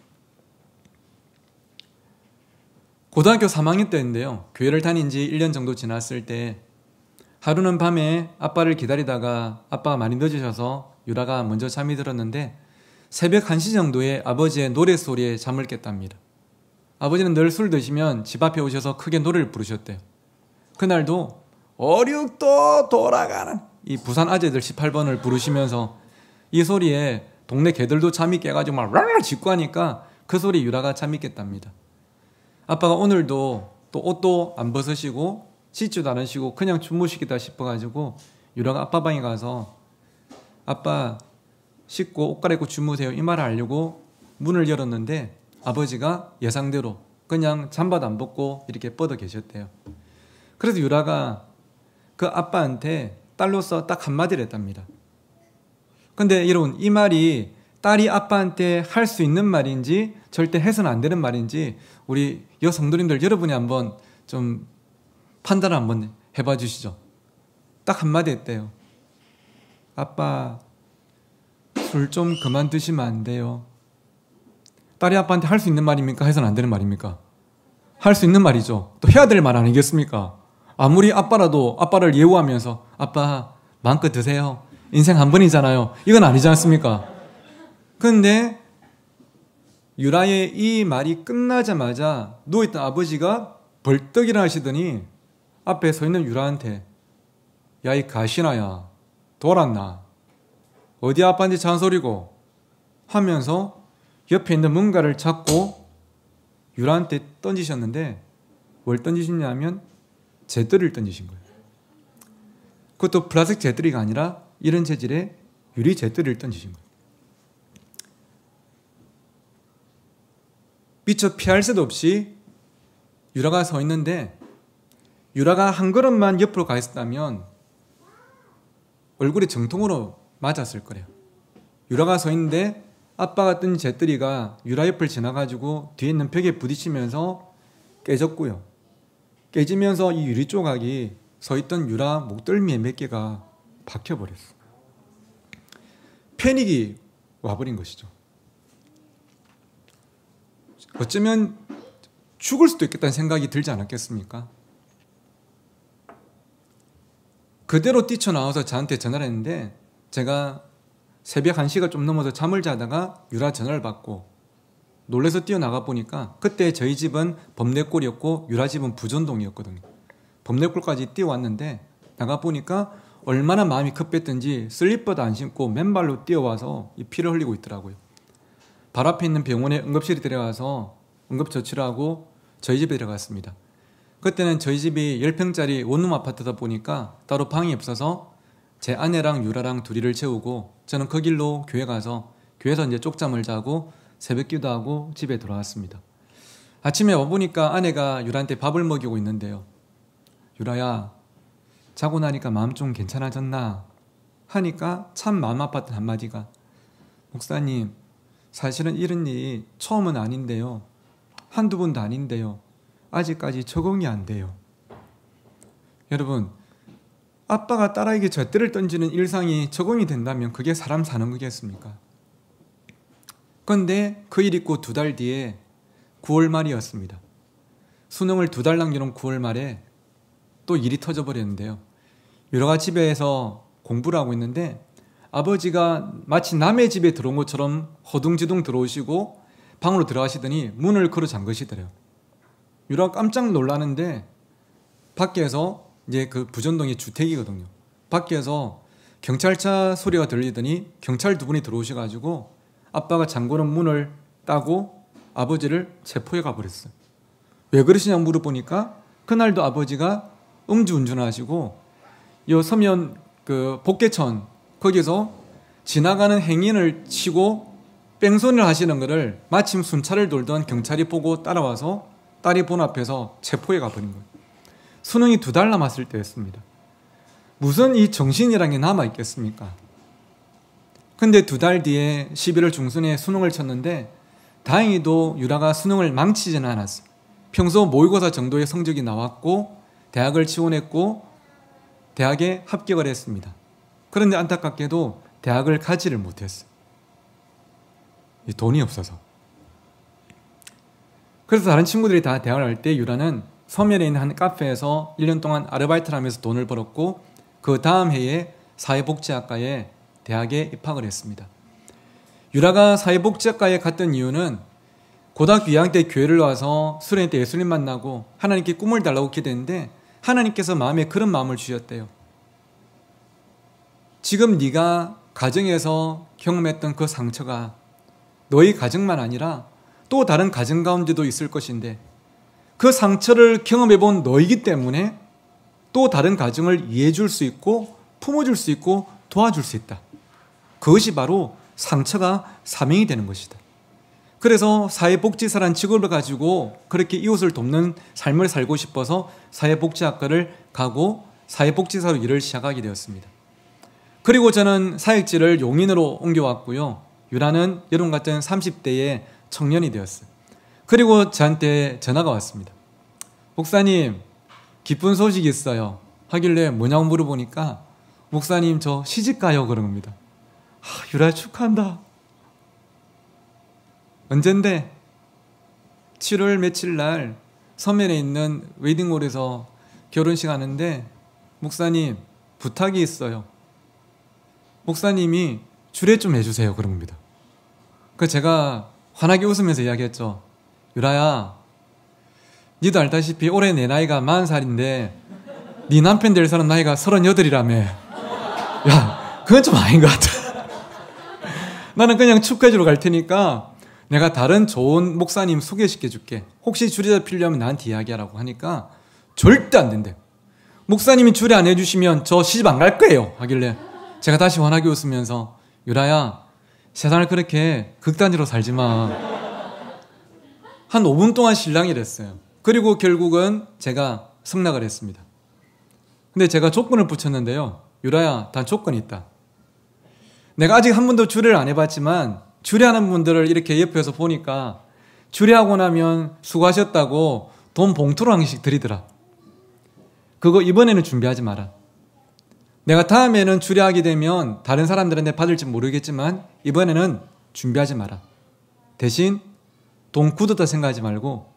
고등학교 3학년 때인데요. 교회를 다닌 지 1년 정도 지났을 때 하루는 밤에 아빠를 기다리다가 아빠가 많이 늦으셔서 유라가 먼저 잠이 들었는데 새벽 1시 정도에 아버지의 노래소리에 잠을 깼답니다. 아버지는 늘 술 드시면 집 앞에 오셔서 크게 노래를 부르셨대요. 그날도 어륙도 돌아가는 이 부산 아재들 18번을 부르시면서 이 소리에 동네 개들도 잠이 깨가지고 막 랄랄 짖고 하니까 그 소리에 유라가 잠이 깼답니다. 아빠가 오늘도 또 옷도 안 벗으시고 씻지도 않으시고 그냥 주무시겠다 싶어가지고 유라가 아빠 방에 가서 아빠 씻고 옷 갈아입고 주무세요 이 말을 하려고 문을 열었는데 아버지가 예상대로 그냥 잠바도 안 벗고 이렇게 뻗어 계셨대요. 그래서 유라가 그 아빠한테 딸로서 딱 한마디를 했답니다. 근데 여러분 이 말이 딸이 아빠한테 할 수 있는 말인지 절대 해서는 안 되는 말인지 우리 여성도님들 여러분이 한번 좀 판단을 한번 해봐 주시죠. 딱 한마디 했대요. 아빠 술 좀 그만 드시면 안 돼요. 딸이 아빠한테 할 수 있는 말입니까? 해서는 안 되는 말입니까? 할 수 있는 말이죠. 또 해야 될 말 아니겠습니까? 아무리 아빠라도 아빠를 예우하면서 아빠 마음껏 드세요. 인생 한 번이잖아요. 이건 아니지 않습니까? 그런데 유라의 이 말이 끝나자마자 누워있던 아버지가 벌떡 일어나시더니 앞에 서 있는 유라한테 야 이 가시나야 돌았나? 어디 아빠인지 잔소리고 하면서 옆에 있는 뭔가를 잡고 유라한테 던지셨는데 뭘 던지셨냐면 잿더리를 던지신 거예요. 그것도 플라스틱 잿더리가 아니라 이런 재질의 유리 잿더리를 던지신 거예요. 미처 피할 새도 없이 유라가 서 있는데 유라가 한 걸음만 옆으로 가 있었다면 얼굴에 정통으로 맞았을 거래요. 유라가 서 있는데 아빠가 뜬 잿더리가 유라 옆을 지나가지고 뒤에 있는 벽에 부딪히면서 깨졌고요. 깨지면서 이 유리 조각이 서 있던 유라 목덜미에 몇 개가 박혀버렸어요. 패닉이 와버린 것이죠. 어쩌면 죽을 수도 있겠다는 생각이 들지 않았겠습니까? 그대로 뛰쳐나와서 저한테 전화를 했는데 제가 새벽 1시가 좀 넘어서 잠을 자다가 유라 전화를 받고 놀라서 뛰어나가 보니까 그때 저희 집은 범내골이었고 유라 집은 부전동이었거든요. 범내골까지 뛰어왔는데 나가 보니까 얼마나 마음이 급했던지 슬리퍼도 안 신고 맨발로 뛰어와서 피를 흘리고 있더라고요. 바로 앞에 있는 병원에 응급실에 데려가서 응급처치를 하고 저희 집에 들어갔습니다. 그때는 저희 집이 10평짜리 원룸 아파트다 보니까 따로 방이 없어서 제 아내랑 유라랑 둘이를 채우고 저는 그 길로 교회 가서 교회에서 이제 쪽잠을 자고 새벽 기도하고 집에 돌아왔습니다. 아침에 와보니까 아내가 유라한테 밥을 먹이고 있는데요. 유라야, 자고 나니까 마음 좀 괜찮아졌나? 하니까 참 마음 아팠던 한마디가, 목사님, 사실은 이런 일이 처음은 아닌데요. 한두 번도 아닌데요. 아직까지 적응이 안 돼요. 여러분, 아빠가 딸에게 잣대를 던지는 일상이 적응이 된다면 그게 사람 사는 거겠습니까? 그런데 그 일 있고 2달 뒤에 9월 말이었습니다. 수능을 2달 남겨놓은 9월 말에 또 일이 터져버렸는데요. 유라가 집에서 공부를 하고 있는데 아버지가 마치 남의 집에 들어온 것처럼 허둥지둥 들어오시고 방으로 들어가시더니 문을 걸어 잠그시더래요. 유라가 깜짝 놀라는데 밖에서 이제 그 부전동이 주택이거든요. 밖에서 경찰차 소리가 들리더니 경찰 2분이 들어오셔가지고 아빠가 잠그는 문을 따고 아버지를 체포해 가버렸어요. 왜 그러시냐고 물어보니까 그날도 아버지가 음주운전을 하시고 요 서면 그 복개천 거기서 지나가는 행인을 치고 뺑소니를 하시는 것을 마침 순찰을 돌던 경찰이 보고 따라와서 딸이 본 앞에서 체포해 가버린 거예요. 수능이 2달 남았을 때였습니다. 무슨 이 정신이란 게 남아있겠습니까? 근데 2달 뒤에 11월 중순에 수능을 쳤는데 다행히도 유라가 수능을 망치지는 않았어요. 평소 모의고사 정도의 성적이 나왔고 대학을 지원했고 대학에 합격을 했습니다. 그런데 안타깝게도 대학을 가지를 못했어요. 돈이 없어서. 그래서 다른 친구들이 다 대학을 갈 때 유라는 서면에 있는 한 카페에서 1년 동안 아르바이트를 하면서 돈을 벌었고 그 다음 해에 사회복지학과에 대학에 입학을 했습니다. 유라가 사회복지학과에 갔던 이유는 고등학교 2학년 때 교회를 와서 수련회 때 예수님 만나고 하나님께 꿈을 달라고 기도했는데 하나님께서 마음에 그런 마음을 주셨대요. 지금 네가 가정에서 경험했던 그 상처가 너희 가정만 아니라 또 다른 가정 가운데도 있을 것인데 그 상처를 경험해본 너이기 때문에 또 다른 가정을 이해해줄 수 있고 품어줄 수 있고 도와줄 수 있다. 그것이 바로 상처가 사명이 되는 것이다. 그래서 사회복지사란 직업을 가지고 그렇게 이웃을 돕는 삶을 살고 싶어서 사회복지학과를 가고 사회복지사로 일을 시작하게 되었습니다. 그리고 저는 사역지를 용인으로 옮겨왔고요. 유라는 여러분 같은 30대의 청년이 되었어요. 그리고 저한테 전화가 왔습니다. 목사님, 기쁜 소식이 있어요. 하길래 뭐냐고 물어보니까 목사님 저 시집가요 그런 겁니다. 유라 축하한다. 언젠데 7월 며칠 날 서면에 있는 웨딩홀에서 결혼식 하는데 목사님 부탁이 있어요. 목사님이 주례 좀 해주세요 그런 겁니다. 그래서 제가 환하게 웃으면서 이야기했죠. 유라야, 니도 알다시피 올해 내 나이가 40살인데 네 남편 될 사람 나이가 38이라며. 야, 그건 좀 아닌 것 같아. 나는 그냥 축하해주러 갈 테니까 내가 다른 좋은 목사님 소개시켜 줄게. 혹시 주례자 필요하면 나한테 이야기하라고 하니까 절대 안 된대. 목사님이 주례 안 해주시면 저 시집 안 갈 거예요 하길래 제가 다시 환하게 웃으면서 유라야, 세상을 그렇게 극단적으로 살지 마. 한 5분 동안 신랑이 됐어요. 그리고 결국은 제가 승낙을 했습니다. 근데 제가 조건을 붙였는데요. 유라야, 단 조건이 있다. 내가 아직 한 번도 주례를 안 해봤지만 주례하는 분들을 이렇게 옆에서 보니까 주례하고 나면 수고하셨다고 돈 봉투로 한 개씩 드리더라. 그거 이번에는 준비하지 마라. 내가 다음에는 주례하게 되면 다른 사람들한테 받을지 모르겠지만 이번에는 준비하지 마라. 대신 돈 굳었다 생각하지 말고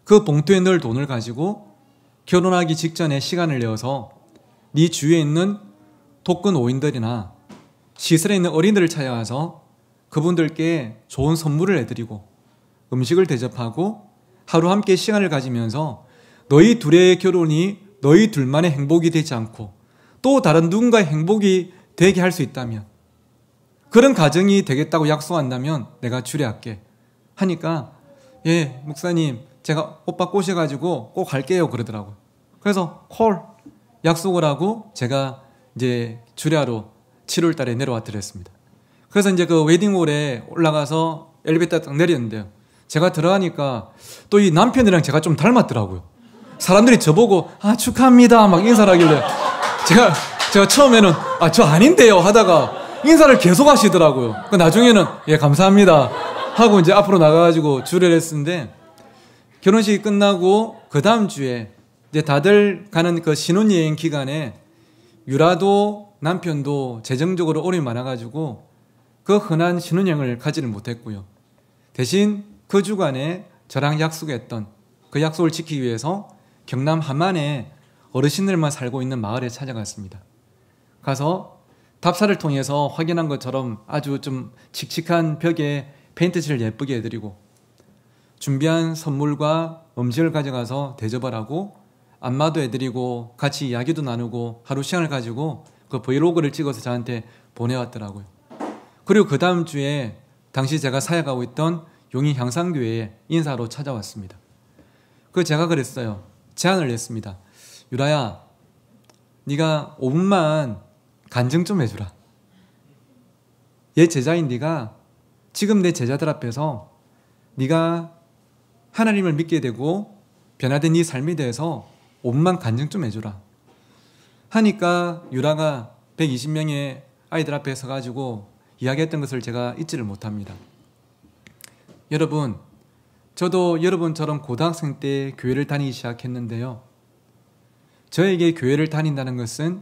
그 봉투에 넣을 돈을 가지고 결혼하기 직전에 시간을 내어서 네 주위에 있는 독거 노인들이나 시설에 있는 어린이들을 찾아가서 그분들께 좋은 선물을 해드리고 음식을 대접하고 하루 함께 시간을 가지면서 너희 둘의 결혼이 너희 둘만의 행복이 되지 않고 또 다른 누군가의 행복이 되게 할 수 있다면 그런 가정이 되겠다고 약속한다면 내가 주례할게 하니까 예 목사님 제가 오빠 꼬셔가지고 꼭 갈게요 그러더라고요. 그래서 콜 약속을 하고 제가 이제 주례하러 7월 달에 내려왔더랬습니다. 그래서 이제 그 웨딩홀에 올라가서 엘리베이터 딱 내렸는데요. 제가 들어가니까 또 이 남편이랑 제가 좀 닮았더라고요. 사람들이 저보고 축하합니다 막 인사를 하길래 제가 처음에는 저 아닌데요 하다가 인사를 계속 하시더라고요. 나중에는 예 감사합니다 하고 이제 앞으로 나가가지고 주례를 했는데, 결혼식이 끝나고 그 다음 주에 이제 다들 가는 그 신혼여행 기간에 유라도 남편도 재정적으로 어려움이 많아가지고 그 흔한 신혼여행을 가지를 못했고요. 대신 그 주간에 저랑 약속했던 그 약속을 지키기 위해서 경남 함안에 어르신들만 살고 있는 마을에 찾아갔습니다. 가서 답사를 통해서 확인한 것처럼 아주 좀 칙칙한 벽에 페인트칠을 예쁘게 해드리고 준비한 선물과 음식을 가져가서 대접을 하고 안마도 해드리고 같이 이야기도 나누고 하루 시간을 가지고 그 브이로그를 찍어서 저한테 보내왔더라고요. 그리고 그 다음 주에 당시 제가 사역하고 있던 용인 향상교회에 인사로 찾아왔습니다. 제가 그랬어요. 제안을 했습니다. 유라야, 네가 5분만 간증 좀 해주라. 얘 제자인 네가 지금 내 제자들 앞에서 네가 하나님을 믿게 되고 변화된 네 삶에 대해서 5분만 간증 좀 해주라 하니까 유라가 120명의 아이들 앞에 서가지고 이야기했던 것을 제가 잊지를 못합니다. 여러분, 저도 여러분처럼 고등학생 때 교회를 다니기 시작했는데요. 저에게 교회를 다닌다는 것은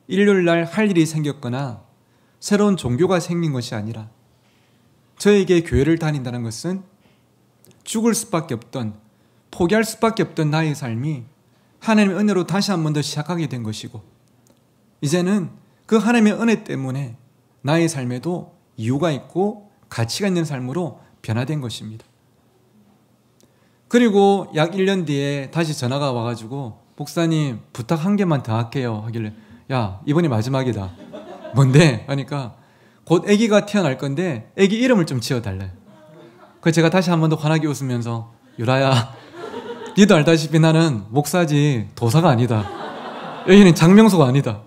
일요일날 할 일이 생겼거나 새로운 종교가 생긴 것이 아니라, 저에게 교회를 다닌다는 것은 죽을 수밖에 없던, 포기할 수밖에 없던 나의 삶이 하나님의 은혜로 다시 한 번 더 시작하게 된 것이고, 이제는 그 하나님의 은혜 때문에 나의 삶에도 이유가 있고 가치가 있는 삶으로 변화된 것입니다. 그리고 약 1년 뒤에 다시 전화가 와가지고 목사님 부탁 한 개만 더 할게요 하길래, 야 이번이 마지막이다. 뭔데? 하니까 곧 아기가 태어날 건데 아기 이름을 좀 지어달래. 그래서 제가 다시 한 번 더 환하게 웃으면서, 유라야 니도 알다시피 나는 목사지 도사가 아니다. 여기는 장명소가 아니다.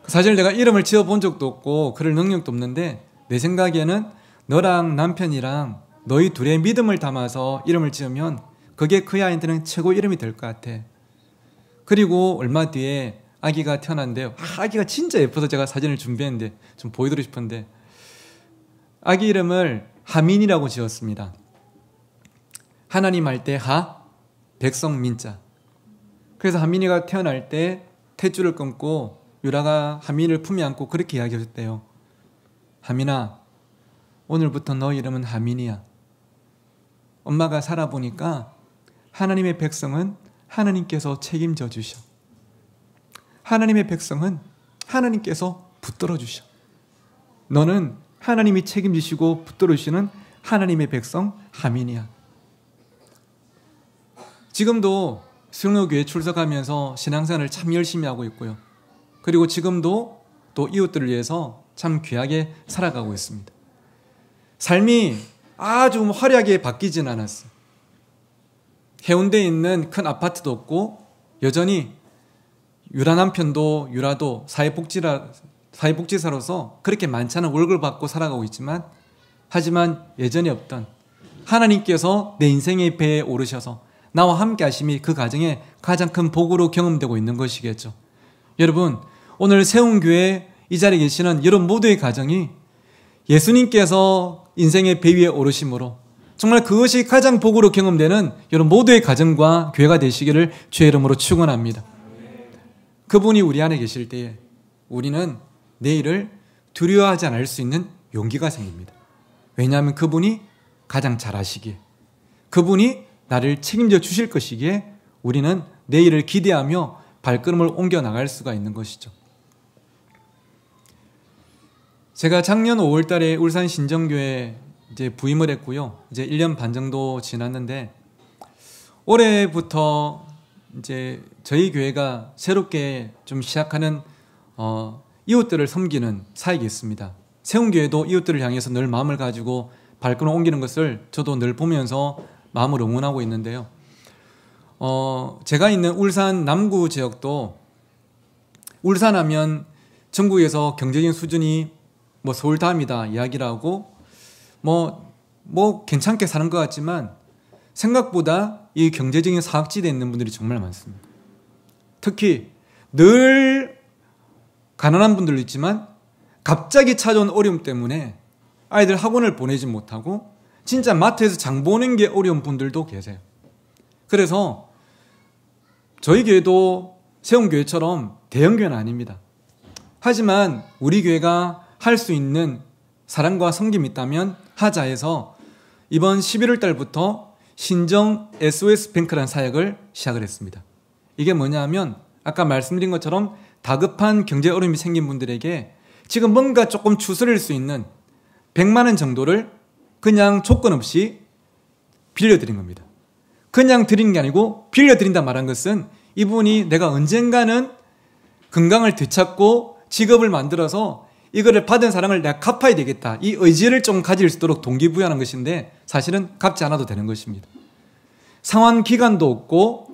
사실 내가 이름을 지어본 적도 없고 그럴 능력도 없는데, 내 생각에는 너랑 남편이랑 너희 둘의 믿음을 담아서 이름을 지으면 그게 그 아이한테는 최고 이름이 될 것 같아. 그리고 얼마 뒤에 아기가 태어났는데요. 아기가 진짜 예뻐서 제가 사진을 준비했는데 좀 보여드리고 싶은데, 아기 이름을 하민이라고 지었습니다. 하나님 할 때 하, 백성 민자. 그래서 하민이가 태어날 때 탯줄을 끊고 유라가 하민이를 품에 안고 그렇게 이야기하셨대요. 하민아, 오늘부터 너 이름은 하민이야. 엄마가 살아보니까 하나님의 백성은 하나님께서 책임져 주셔. 하나님의 백성은 하나님께서 붙들어 주셔. 너는 하나님이 책임지시고 붙들어 주시는 하나님의 백성 하민이야. 지금도 수영로교회 출석하면서 신앙생활을 참 열심히 하고 있고요. 그리고 지금도 또 이웃들을 위해서 참 귀하게 살아가고 있습니다. 삶이 아주 화려하게 바뀌진 않았어요. 해운대에 있는 큰 아파트도 없고, 여전히 유라 남편도 유라도 사회복지사로서 그렇게 많지 않은 월급을 받고 살아가고 있지만, 하지만 예전에 없던 하나님께서 내 인생의 배에 오르셔서 나와 함께 하심이 그 가정의 가장 큰 복으로 경험되고 있는 것이겠죠. 여러분, 오늘 세운교회 이 자리에 계시는 여러분 모두의 가정이 예수님께서 인생의 배 위에 오르심으로 정말 그것이 가장 복으로 경험되는 여러분 모두의 가정과 교회가 되시기를 주의 이름으로 축원합니다. 그분이 우리 안에 계실 때에 우리는 내일을 두려워하지 않을 수 있는 용기가 생깁니다. 왜냐하면 그분이 가장 잘 아시기에, 그분이 나를 책임져 주실 것이기에 우리는 내일을 기대하며 발걸음을 옮겨 나갈 수가 있는 것이죠. 제가 작년 5월 달에 울산 신정교회 이제 부임을 했고요. 이제 1년 반 정도 지났는데, 올해부터 이제 저희 교회가 새롭게 좀 시작하는 이웃들을 섬기는 사역이 있습니다. 세운교회도 이웃들을 향해서 늘 마음을 가지고 발걸음을 옮기는 것을 저도 늘 보면서 마음을 응원하고 있는데요. 제가 있는 울산 남구 지역도 울산하면 전국에서 경제적인 수준이 뭐 서울 다음이다 이야기를 하고 뭐 괜찮게 사는 것 같지만 생각보다 이 경제적인 사각지대에 있는 분들이 정말 많습니다. 특히 늘 가난한 분들도 있지만 갑자기 찾아온 어려움 때문에 아이들 학원을 보내지 못하고 진짜 마트에서 장 보는 게 어려운 분들도 계세요. 그래서 저희 교회도 세움교회처럼 대형교회는 아닙니다. 하지만 우리 교회가 할 수 있는 사랑과 섬김이 있다면 하자 해서 이번 11월 달부터 신정 SOS뱅크라는 사역을 시작을 했습니다. 이게 뭐냐 하면 아까 말씀드린 것처럼 다급한 경제 어려움이 생긴 분들에게 지금 뭔가 조금 추스릴 수 있는 100만 원 정도를 그냥 조건 없이 빌려드린 겁니다. 그냥 드린 게 아니고 빌려드린다 말한 것은 이분이 내가 언젠가는 건강을 되찾고 직업을 만들어서 이거를 받은 사랑을 내가 갚아야 되겠다. 이 의지를 좀 가질 수 있도록 동기부여하는 것인데 사실은 갚지 않아도 되는 것입니다. 상환 기간도 없고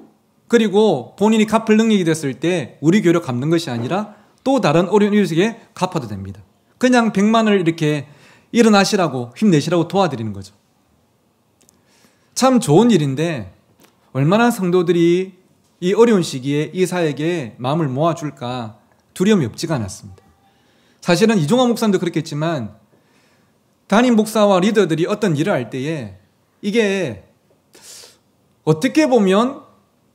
그리고 본인이 갚을 능력이 됐을 때 우리 교회로 갚는 것이 아니라 또 다른 어려운 이웃에게 갚아도 됩니다. 그냥 100만 원을 이렇게 일어나시라고 힘내시라고 도와드리는 거죠. 참 좋은 일인데 얼마나 성도들이 이 어려운 시기에 이 사역에 마음을 모아줄까 두려움이 없지가 않았습니다. 사실은 이종화 목사님도 그렇겠지만 담임 목사와 리더들이 어떤 일을 할 때에 이게 어떻게 보면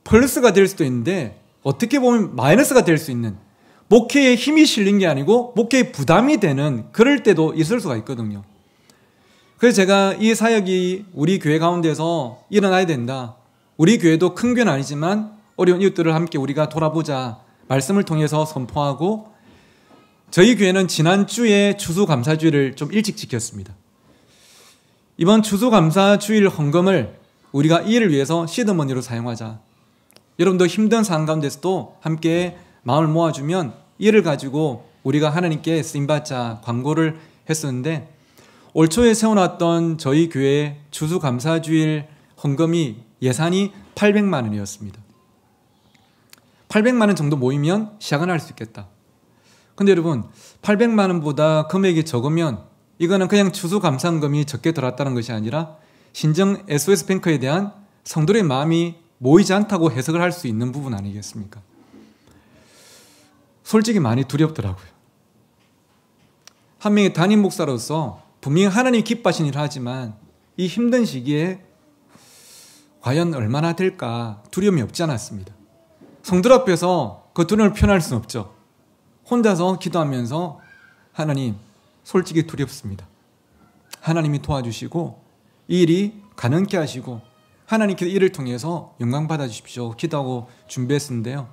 플러스가 될 수도 있는데 어떻게 보면 마이너스가 될 수 있는 목회에 힘이 실린 게 아니고 목회에 부담이 되는 그럴 때도 있을 수가 있거든요. 그래서 제가 이 사역이 우리 교회 가운데서 일어나야 된다. 우리 교회도 큰 교회는 아니지만 어려운 이웃들을 함께 우리가 돌아보자 말씀을 통해서 선포하고 저희 교회는 지난주에 추수감사주일을 좀 일찍 지켰습니다. 이번 추수감사주일 헌금을 우리가 이 일을 위해서 시드머니로 사용하자. 여러분도 힘든 상황 가운데서도 함께 마음을 모아주면 이 일을 가지고 우리가 하나님께 쓰임받자 광고를 했었는데 올 초에 세워놨던 저희 교회 추수감사주일 헌금이 예산이 800만 원이었습니다. 800만 원 정도 모이면 시작은 할 수 있겠다. 근데 여러분 800만 원보다 금액이 적으면 이거는 그냥 추수감사금이 적게 들어왔다는 것이 아니라 신정 SOS뱅크에 대한 성도의 마음이 모이지 않다고 해석을 할 수 있는 부분 아니겠습니까? 솔직히 많이 두렵더라고요. 한 명의 담임 목사로서 분명히 하나님이 기뻐하신 일을 하지만 이 힘든 시기에 과연 얼마나 될까 두려움이 없지 않았습니다. 성들 앞에서 그 두려움을 표현할 수는 없죠. 혼자서 기도하면서 하나님 솔직히 두렵습니다. 하나님이 도와주시고 이 일이 가능케 하시고 하나님께서 이를 통해서 영광 받아주십시오. 기도하고 준비했었는데요.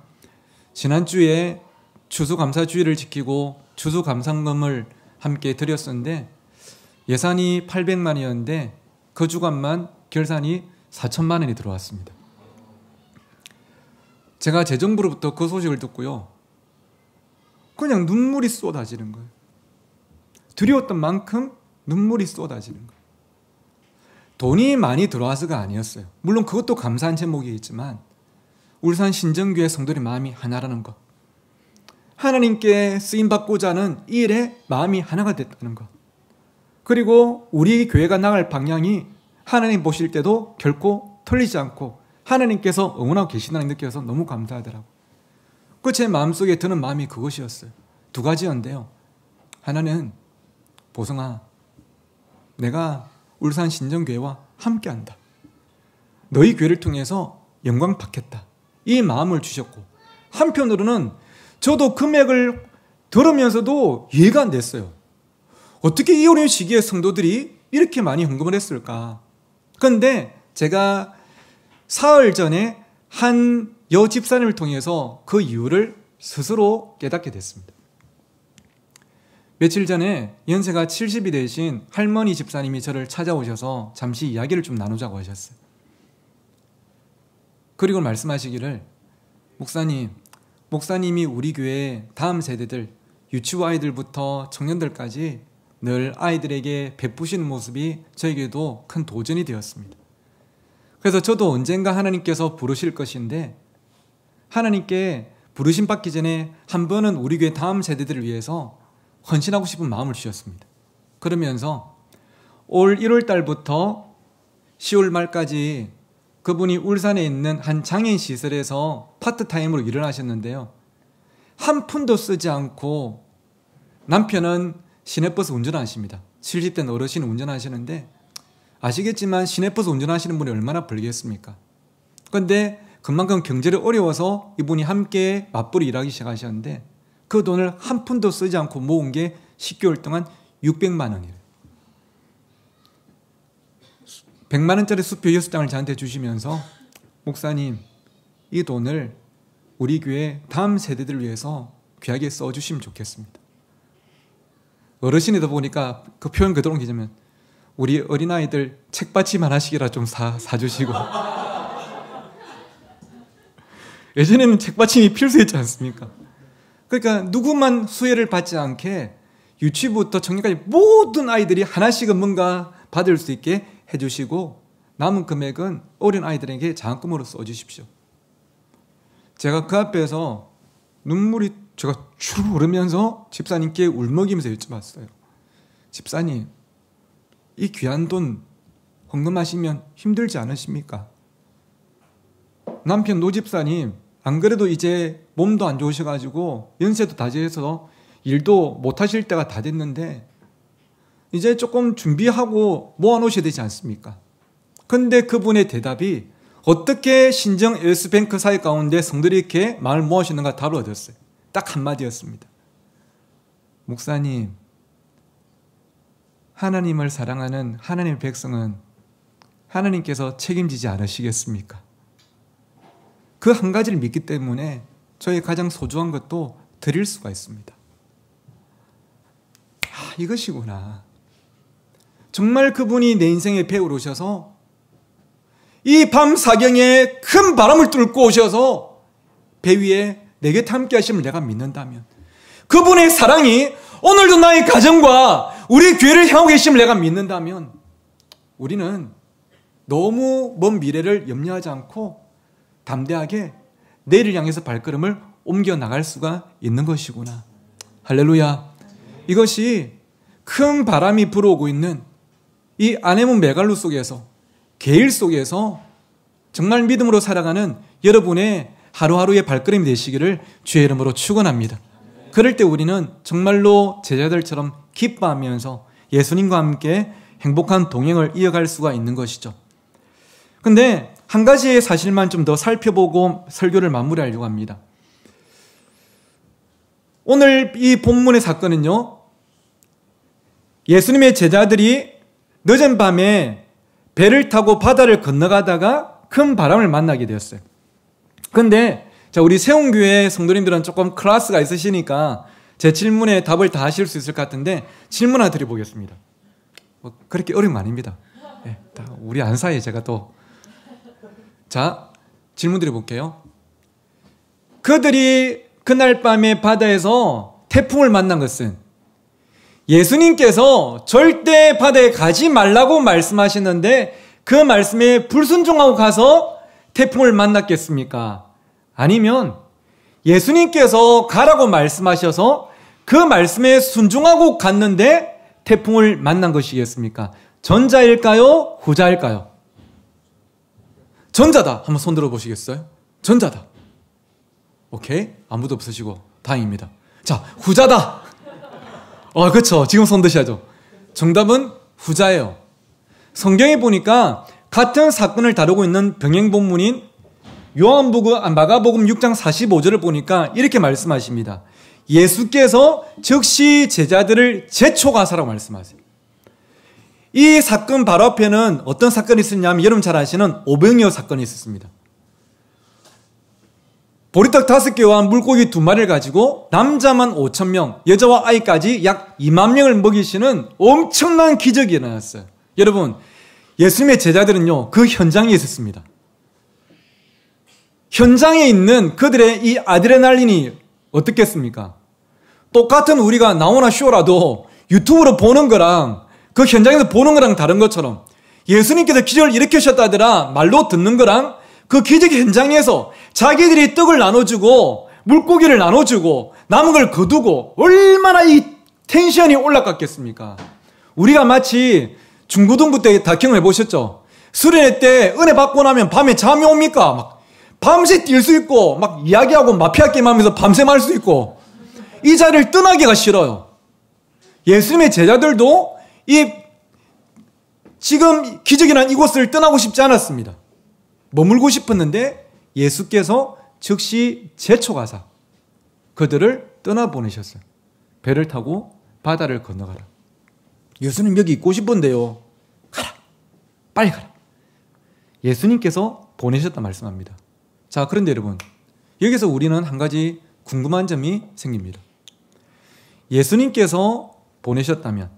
지난주에 추수감사주일을 지키고 추수감사금을 함께 드렸었는데 예산이 800만 원이었는데 그 주간만 결산이 4천만 원이 들어왔습니다. 제가 재정부로부터 그 소식을 듣고요. 그냥 눈물이 쏟아지는 거예요. 두려웠던 만큼 눈물이 쏟아지는 거예요. 돈이 많이 들어와서가 아니었어요. 물론 그것도 감사한 제목이겠지만 울산 신정교회 성도의 마음이 하나라는 것. 하나님께 쓰임받고자 하는 이 일에 마음이 하나가 됐다는 것. 그리고 우리 교회가 나갈 방향이 하나님 보실 때도 결코 틀리지 않고 하나님께서 응원하고 계시다는 느껴서 너무 감사하더라고요. 그 제 마음속에 드는 마음이 그것이었어요. 두 가지였는데요. 하나는 보성아, 내가 울산 신정교회와 함께한다. 너희 교회를 통해서 영광 받겠다. 이 마음을 주셨고 한편으로는 저도 금액을 들으면서도 이해가 안 됐어요. 어떻게 이 어려운 시기에 성도들이 이렇게 많이 헌금을 했을까? 그런데 제가 사흘 전에 한 여집사님을 통해서 그 이유를 스스로 깨닫게 됐습니다. 며칠 전에 연세가 70이 되신 할머니 집사님이 저를 찾아오셔서 잠시 이야기를 좀 나누자고 하셨어요. 그리고 말씀하시기를 목사님이 우리 교회 다음 세대들 유치부 아이들부터 청년들까지 늘 아이들에게 베푸시는 모습이 저에게도 큰 도전이 되었습니다. 그래서 저도 언젠가 하나님께서 부르실 것인데 하나님께 부르심 받기 전에 한 번은 우리 교회 다음 세대들을 위해서 헌신하고 싶은 마음을 주셨습니다. 그러면서 올 1월 달부터 10월 말까지 그분이 울산에 있는 한 장애인 시설에서 파트타임으로 일을 하셨는데요. 한 푼도 쓰지 않고 남편은 시내버스 운전하십니다. 70대 어르신 운전하시는데 아시겠지만 시내버스 운전하시는 분이 얼마나 벌겠습니까? 그런데 그만큼 경제를 어려워서 이분이 함께 맞벌이 일하기 시작하셨는데 그 돈을 한 푼도 쓰지 않고 모은 게 10개월 동안 600만 원이래요. 100만 원짜리 수표 6장을 저한테 주시면서 목사님, 이 돈을 우리 교회 다음 세대들을 위해서 귀하게 써주시면 좋겠습니다. 어르신이다 보니까 그 표현 그대로 옮기자면 우리 어린아이들 책받침 하나씩이라 좀 사주시고 예전에는 책받침이 필수였지 않습니까? 그러니까 누구만 수혜를 받지 않게 유치부부터 청년까지 모든 아이들이 하나씩은 뭔가 받을 수 있게 해주시고 남은 금액은 어린 아이들에게 장학금으로 써주십시오. 제가 그 앞에서 눈물이 제가 쭉 흐르면서 집사님께 울먹이면서 여쭤봤어요. 집사님, 이 귀한 돈 헌금하시면 힘들지 않으십니까? 남편 노집사님 안 그래도 이제 몸도 안 좋으셔가지고 연세도 다져서 일도 못하실 때가 다 됐는데 이제 조금 준비하고 모아놓으셔야 되지 않습니까? 근데 그분의 대답이 어떻게 신정 엘스뱅크 사회 가운데 성들이 이렇게 마음을 모으시는가 답을 얻었어요. 딱 한마디였습니다. 목사님, 하나님을 사랑하는 하나님의 백성은 하나님께서 책임지지 않으시겠습니까? 그 한 가지를 믿기 때문에 저희 가장 소중한 것도 드릴 수가 있습니다. 아, 이것이구나. 정말 그분이 내 인생의 배우로 오셔서 이 밤 사경에 큰 바람을 뚫고 오셔서 배 위에 내 곁에 함께 하심을 내가 믿는다면 그분의 사랑이 오늘도 나의 가정과 우리 교회를 향하고 계심을 내가 믿는다면 우리는 너무 먼 미래를 염려하지 않고 담대하게 내일을 향해서 발걸음을 옮겨 나갈 수가 있는 것이구나. 할렐루야. 이것이 큰 바람이 불어오고 있는 이 아네몬 메갈루 속에서 게일 속에서 정말 믿음으로 살아가는 여러분의 하루하루의 발걸음이 되시기를 주의 이름으로 축원합니다. 그럴 때 우리는 정말로 제자들처럼 기뻐하면서 예수님과 함께 행복한 동행을 이어갈 수가 있는 것이죠. 그런데 한 가지의 사실만 좀 더 살펴보고 설교를 마무리하려고 합니다. 오늘 이 본문의 사건은요, 예수님의 제자들이 늦은 밤에 배를 타고 바다를 건너가다가 큰 바람을 만나게 되었어요. 그런데 우리 세운교회 성도님들은 조금 클래스가 있으시니까 제 질문에 답을 다 하실 수 있을 것 같은데 질문 하나 드려보겠습니다. 그렇게 어려운 거 아닙니다. 네, 우리 안 사이에 제가 또. 자, 질문 드려볼게요. 그들이 그날 밤에 바다에서 태풍을 만난 것은 예수님께서 절대 바다에 가지 말라고 말씀하셨는데 그 말씀에 불순종하고 가서 태풍을 만났겠습니까? 아니면 예수님께서 가라고 말씀하셔서 그 말씀에 순종하고 갔는데 태풍을 만난 것이겠습니까? 전자일까요? 후자일까요? 전자다. 한번 손 들어보시겠어요? 전자다. 오케이. 아무도 없으시고 다행입니다. 자, 후자다. 그렇죠. 지금 손 드셔야죠. 정답은 후자예요. 성경에 보니까 같은 사건을 다루고 있는 병행 본문인 마가복음 6장 45절을 보니까 이렇게 말씀하십니다. 예수께서 즉시 제자들을 제초가사라고 말씀하세요. 이 사건 바로 앞에는 어떤 사건이 있었냐면 여러분 잘 아시는 오병이어 사건이 있었습니다. 보리떡 5개와 물고기 2마리를 가지고 남자만 5,000명, 여자와 아이까지 약 2만 명을 먹이시는 엄청난 기적이 일어났어요. 여러분, 예수님의 제자들은요, 그 현장에 있었습니다. 현장에 있는 그들의 이 아드레날린이 어떻겠습니까? 똑같은 우리가 나오나 쇼라도 유튜브로 보는 거랑 그 현장에서 보는 거랑 다른 것처럼 예수님께서 기적을 일으키셨다더라 말로 듣는 거랑 그 기적 현장에서 자기들이 떡을 나눠주고 물고기를 나눠주고 남은 걸 거두고 얼마나 이 텐션이 올라갔겠습니까? 우리가 마치 중고등부 때 다 경험해 보셨죠? 수련회 때 은혜 받고 나면 밤에 잠이 옵니까? 막 밤새 뛸 수 있고 막 이야기하고 마피아 게임하면서 밤새 말 수 있고 이 자리를 떠나기가 싫어요. 예수님의 제자들도 이 지금 기적이 난 이곳을 떠나고 싶지 않았습니다. 머물고 싶었는데 예수께서 즉시 제초가사 그들을 떠나보내셨어요. 배를 타고 바다를 건너가라. 예수님 여기 있고 싶은데요. 가라. 빨리 가라. 예수님께서 보내셨다 말씀합니다. 자, 그런데 여러분, 여기서 우리는 한 가지 궁금한 점이 생깁니다. 예수님께서 보내셨다면,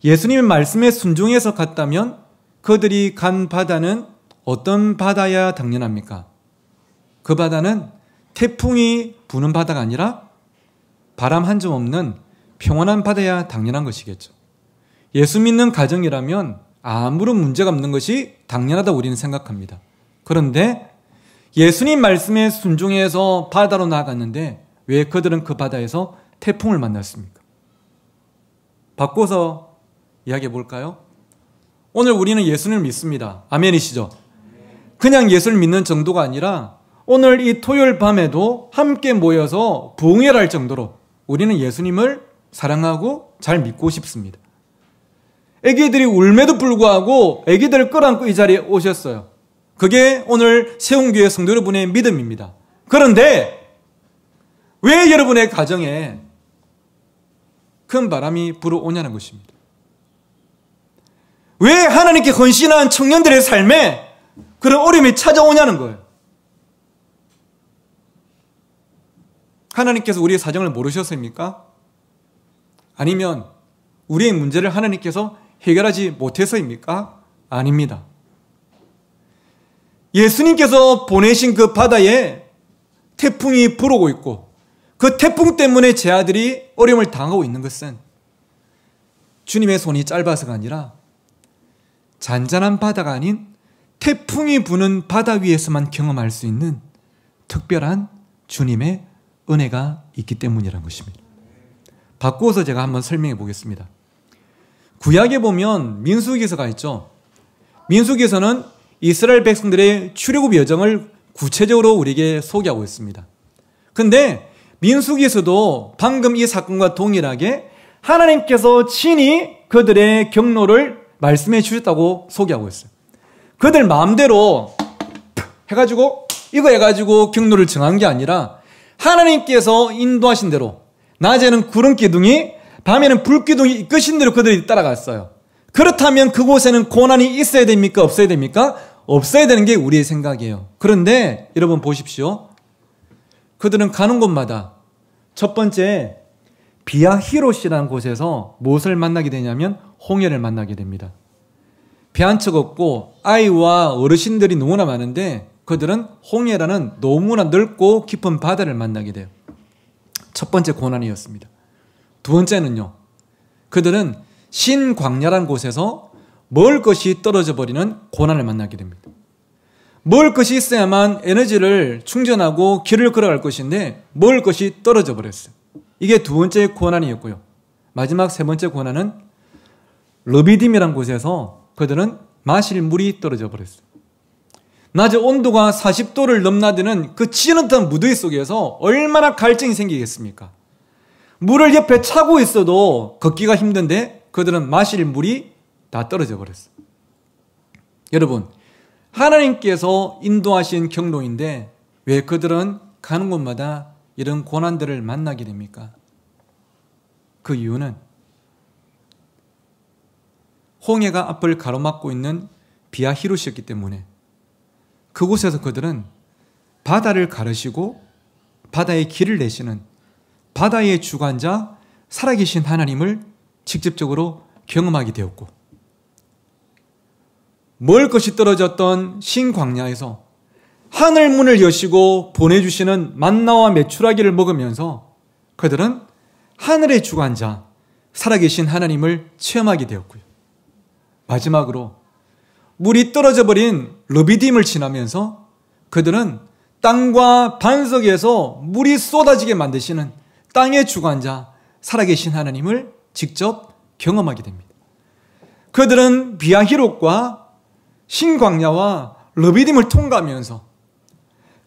예수님의 말씀에 순종해서 갔다면 그들이 간 바다는 어떤 바다야 당연합니까? 그 바다는 태풍이 부는 바다가 아니라 바람 한 점 없는 평온한 바다야 당연한 것이겠죠. 예수 믿는 가정이라면 아무런 문제가 없는 것이 당연하다고 우리는 생각합니다. 그런데 예수님 말씀에 순종해서 바다로 나아갔는데 왜 그들은 그 바다에서 태풍을 만났습니까? 바꿔서 이야기해 볼까요? 오늘 우리는 예수님을 믿습니다. 아멘이시죠? 그냥 예수를 믿는 정도가 아니라 오늘 이 토요일 밤에도 함께 모여서 부흥회를 할 정도로 우리는 예수님을 사랑하고 잘 믿고 싶습니다. 애기들이 울매도 불구하고 애기들을 끌어안고 이 자리에 오셨어요. 그게 오늘 세운교회 성도 여러분의 믿음입니다. 그런데 왜 여러분의 가정에 큰 바람이 불어오냐는 것입니다. 왜 하나님께 헌신한 청년들의 삶에 그런 어려움이 찾아오냐는 거예요. 하나님께서 우리의 사정을 모르셨습니까? 아니면 우리의 문제를 하나님께서 해결하지 못해서입니까? 아닙니다. 예수님께서 보내신 그 바다에 태풍이 불어오고 있고 그 태풍 때문에 제 아들이 어려움을 당하고 있는 것은 주님의 손이 짧아서가 아니라 잔잔한 바다가 아닌 태풍이 부는 바다 위에서만 경험할 수 있는 특별한 주님의 은혜가 있기 때문이라는 것입니다. 바꾸어서 제가 한번 설명해 보겠습니다. 구약에 보면 민수기서가 있죠. 민수기서는 이스라엘 백성들의 출애굽 여정을 구체적으로 우리에게 소개하고 있습니다. 그런데 민수기서도 방금 이 사건과 동일하게 하나님께서 친히 그들의 경로를 말씀해 주셨다고 소개하고 있어요. 그들 마음대로 해가지고 이거 해가지고 경로를 정한 게 아니라 하나님께서 인도하신 대로 낮에는 구름 기둥이 밤에는 불 기둥이 이끄신 대로 그들이 따라갔어요. 그렇다면 그곳에는 고난이 있어야 됩니까? 없어야 됩니까? 없어야 되는 게 우리의 생각이에요. 그런데 여러분 보십시오. 그들은 가는 곳마다 첫 번째 비아히롯이라는 곳에서 무엇을 만나게 되냐면 홍해를 만나게 됩니다. 배 한 척 없고 아이와 어르신들이 너무나 많은데 그들은 홍해라는 너무나 넓고 깊은 바다를 만나게 돼요. 첫 번째 고난이었습니다. 두 번째는요. 그들은 신광야라는 곳에서 먹을 것이 떨어져 버리는 고난을 만나게 됩니다. 먹을 것이 있어야만 에너지를 충전하고 길을 걸어갈 것인데 먹을 것이 떨어져 버렸어요. 이게 두 번째 고난이었고요. 마지막 세 번째 고난은 르비딤이라는 곳에서 그들은 마실 물이 떨어져 버렸어요. 낮에 온도가 40도를 넘나드는 그 찌릿한 무더위 속에서 얼마나 갈증이 생기겠습니까? 물을 옆에 차고 있어도 걷기가 힘든데 그들은 마실 물이 다 떨어져 버렸어요. 여러분, 하나님께서 인도하신 경로인데 왜 그들은 가는 곳마다 이런 고난들을 만나게 됩니까? 그 이유는 홍해가 앞을 가로막고 있는 비아히롯이었기 때문에 그곳에서 그들은 바다를 가르시고 바다의 길을 내시는 바다의 주관자 살아계신 하나님을 직접적으로 경험하게 되었고 먹을 것이 떨어졌던 신광야에서 하늘 문을 여시고 보내주시는 만나와 메추라기를 먹으면서 그들은 하늘의 주관자 살아계신 하나님을 체험하게 되었고요. 마지막으로 물이 떨어져 버린 르비딤을 지나면서 그들은 땅과 반석에서 물이 쏟아지게 만드시는 땅의 주관자 살아계신 하나님을 직접 경험하게 됩니다. 그들은 비아히롯과 신광야와 르비딤을 통과하면서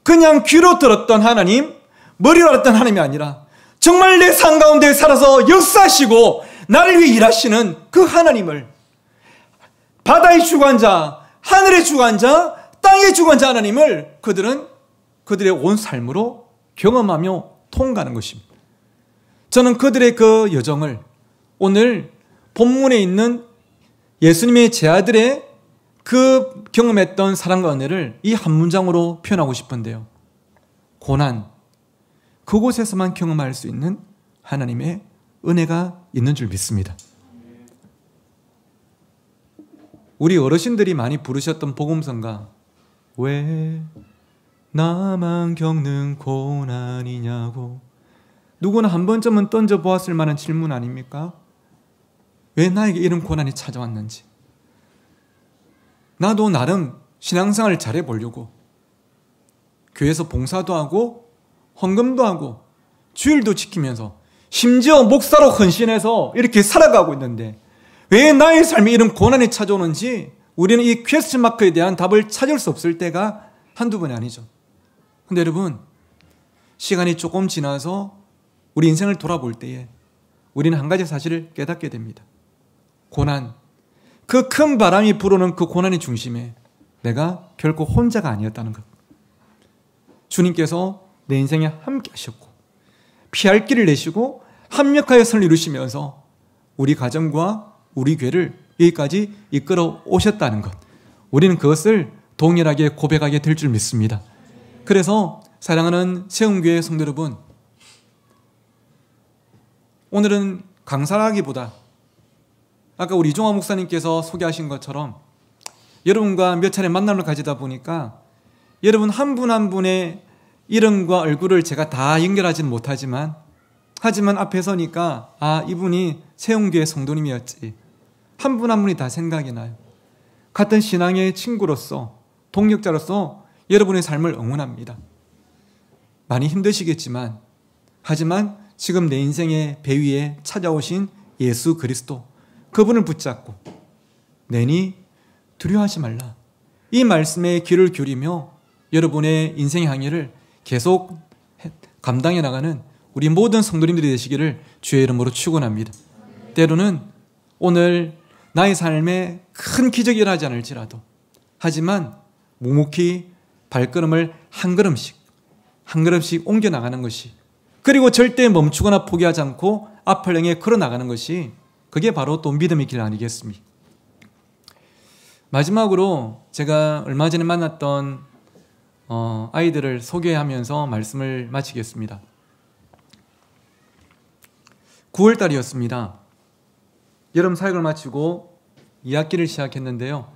그냥 귀로 들었던 하나님, 머리로 알았던 하나님이 아니라 정말 내 삶 가운데 살아서 역사하시고 나를 위해 일하시는 그 하나님을, 바다의 주관자, 하늘의 주관자, 땅의 주관자 하나님을 그들은 그들의 온 삶으로 경험하며 통과하는 것입니다. 저는 그들의 그 여정을 오늘 본문에 있는 예수님의 제 아들의 그 경험했던 사랑과 은혜를 이 한 문장으로 표현하고 싶은데요. 고난, 그곳에서만 경험할 수 있는 하나님의 은혜가 있는 줄 믿습니다. 우리 어르신들이 많이 부르셨던 복음성가, 왜 나만 겪는 고난이냐고, 누구나 한 번쯤은 던져보았을 만한 질문 아닙니까? 왜 나에게 이런 고난이 찾아왔는지. 나도 나름 신앙생활을 잘해보려고 교회에서 봉사도 하고 헌금도 하고 주일도 지키면서 심지어 목사로 헌신해서 이렇게 살아가고 있는데 왜 나의 삶에 이런 고난이 찾아오는지 우리는 이 퀘스천 마크에 대한 답을 찾을 수 없을 때가 한두 번이 아니죠. 근데 여러분, 시간이 조금 지나서 우리 인생을 돌아볼 때에 우리는 한 가지 사실을 깨닫게 됩니다. 고난, 그 큰 바람이 불어오는 그 고난의 중심에 내가 결코 혼자가 아니었다는 것. 주님께서 내 인생에 함께 하셨고 피할 길을 내시고 합력하여 선을 이루시면서 우리 가정과 우리 교회를 여기까지 이끌어 오셨다는 것. 우리는 그것을 동일하게 고백하게 될 줄 믿습니다. 그래서 사랑하는 세움교회 성도 여러분, 오늘은 강사라기보다 아까 우리 이종화 목사님께서 소개하신 것처럼 여러분과 몇 차례 만남을 가지다 보니까 여러분 한 분 한 분의 이름과 얼굴을 제가 다 연결하지는 못하지만 하지만 앞에 서니까 이분이 세움교회 성도님이었지. 한 분 한 분이 다 생각이 나요. 같은 신앙의 친구로서 동역자로서 여러분의 삶을 응원합니다. 많이 힘드시겠지만 하지만 지금 내 인생의 배 위에 찾아오신 예수 그리스도, 그분을 붙잡고 내니 두려워하지 말라, 이 말씀에 귀를 기울이며 여러분의 인생의 항해를 계속 감당해 나가는 우리 모든 성도님들이 되시기를 주의 이름으로 축원합니다. 때로는 오늘 나의 삶에 큰 기적이 일어나지 않을지라도 하지만 묵묵히 발걸음을 한 걸음씩 옮겨 나가는 것이, 그리고 절대 멈추거나 포기하지 않고 앞을 향해 걸어 나가는 것이, 그게 바로 또 믿음의 길 아니겠습니까? 마지막으로 제가 얼마 전에 만났던 아이들을 소개하면서 말씀을 마치겠습니다. 9월달이었습니다. 여름 사역을 마치고 2학기를 시작했는데요.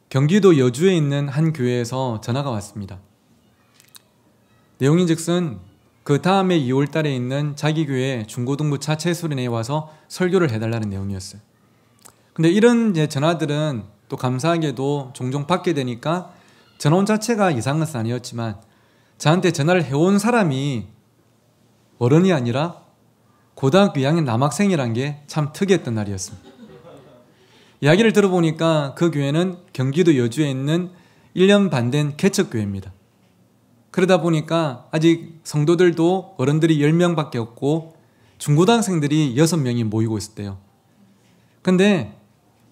경기도 여주에 있는 한 교회에서 전화가 왔습니다. 내용인즉슨 그 다음에 2월달에 있는 자기 교회 중고등부 자체 수련회에 와서 설교를 해달라는 내용이었어요. 근데 이런 전화들은 또 감사하게도 종종 받게 되니까 전화 자체가 이상한 것은 아니었지만 저한테 전화를 해온 사람이 어른이 아니라 고등학교 2학년 남학생이란 게 참 특이했던 날이었습니다. 이야기를 들어보니까 그 교회는 경기도 여주에 있는 1년 반 된 개척교회입니다. 그러다 보니까 아직 성도들도 어른들이 10명밖에 없고 중고등학생들이 6명이 모이고 있었대요. 근데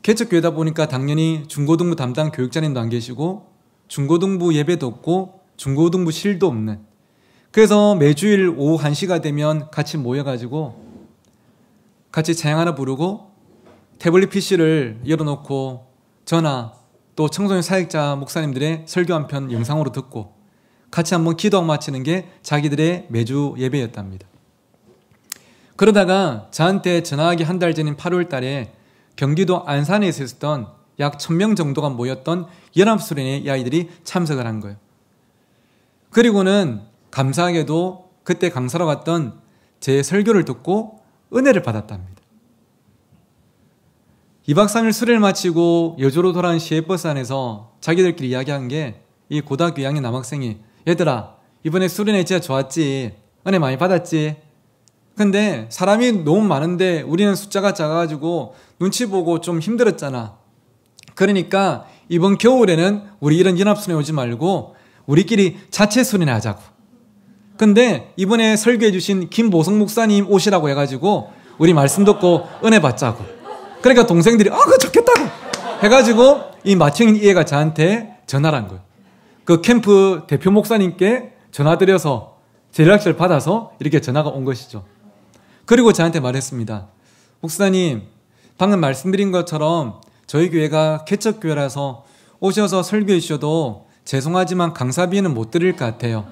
개척교회다 보니까 당연히 중고등부 담당 교육자님도 안 계시고 중고등부 예배도 없고 중고등부실도 없는, 그래서 매주일 오후 1시가 되면 같이 모여가지고 같이 찬양 하나 부르고 태블릿 PC를 열어놓고 전화, 또 청소년 사역자 목사님들의 설교 한 편 영상으로 듣고 같이 한번 기도하고 마치는 게 자기들의 매주 예배였답니다. 그러다가 저한테 전화하기 한 달 전인 8월 달에 경기도 안산에서 있었던 약 1000명 정도가 모였던 연합수련회에 이 아이들이 참석을 한 거예요. 그리고는 감사하게도 그때 강사로 갔던 제 설교를 듣고 은혜를 받았답니다. 2박 3일 수련을 마치고 여주로 돌아온 시외버스 안에서 자기들끼리 이야기한 게 이 고등학교 2학년 남학생이 얘들아 이번에 수련회 진짜 좋았지? 은혜 많이 받았지? 근데 사람이 너무 많은데 우리는 숫자가 작아가지고 눈치 보고 좀 힘들었잖아. 그러니까 이번 겨울에는 우리 이런 연합수련회 오지 말고 우리끼리 자체 수련회 하자고. 근데 이번에 설교해 주신 김보성 목사님 오시라고 해가지고 우리 말씀 듣고 은혜 받자고. 그러니까 동생들이 그거 좋겠다고 해가지고 이 맏형인 이 애가 저한테 전화를 한 거예요. 그 캠프 대표 목사님께 전화드려서 제 연락처를 받아서 이렇게 전화가 온 것이죠. 그리고 저한테 말했습니다. 목사님, 방금 말씀드린 것처럼 저희 교회가 개척교회라서 오셔서 설교해 주셔도 죄송하지만 강사비는 못 드릴 것 같아요.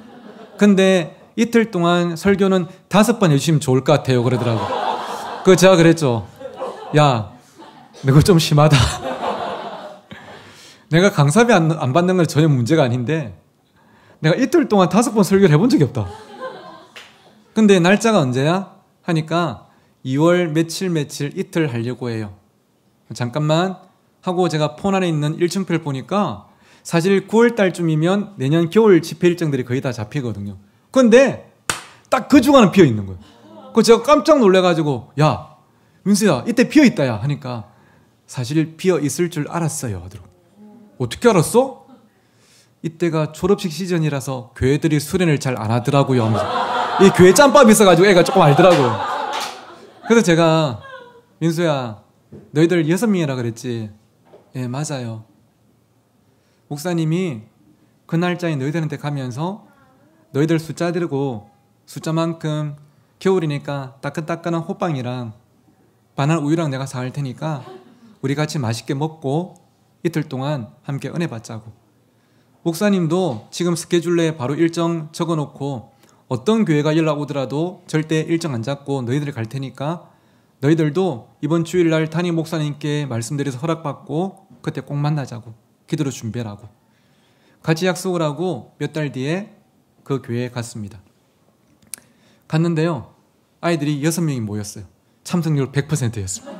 근데 이틀 동안 설교는 5번 해주시면 좋을 것 같아요. 그러더라고요. 제가 그랬죠. 야, 너 그거 좀 심하다. 내가 강사비 안 받는 건 전혀 문제가 아닌데 내가 이틀 동안 5번 설교를 해본 적이 없다. 근데 날짜가 언제야? 하니까 2월 며칠 이틀 하려고 해요. 잠깐만 하고 제가 폰 안에 있는 일정표를 보니까 사실 9월 달쯤이면 내년 겨울 집회 일정들이 거의 다 잡히거든요. 근데 딱 그 주간은 비어 있는 거예요. 제가 깜짝 놀래가지고 야 민수야 이때 비어 있다 야 하니까 사실 비어 있을 줄 알았어요 하더라고. 어떻게 알았어? 이때가 졸업식 시즌이라서 교회들이 수련을 잘 안 하더라고요 하면서 이 교회 짬밥이 있어가지고 애가 조금 알더라고요. 그래서 제가 민수야 너희들 6명이라 그랬지? 예 맞아요. 목사님이 그 날짜에 너희들한테 가면서 너희들 숫자 들고 숫자만큼 겨울이니까 따끈따끈한 호빵이랑 바나나 우유랑 내가 사갈 테니까 우리 같이 맛있게 먹고 이틀 동안 함께 은혜 받자고. 목사님도 지금 스케줄에 바로 일정 적어놓고 어떤 교회가 연락 오더라도 절대 일정 안 잡고 너희들이 갈 테니까 너희들도 이번 주일날 담임 목사님께 말씀드려서 허락받고 그때 꼭 만나자고. 기도로 준비하라고. 같이 약속을 하고 몇 달 뒤에 그 교회에 갔습니다. 갔는데요. 아이들이 6명이 모였어요. 참석률 100%였습니다.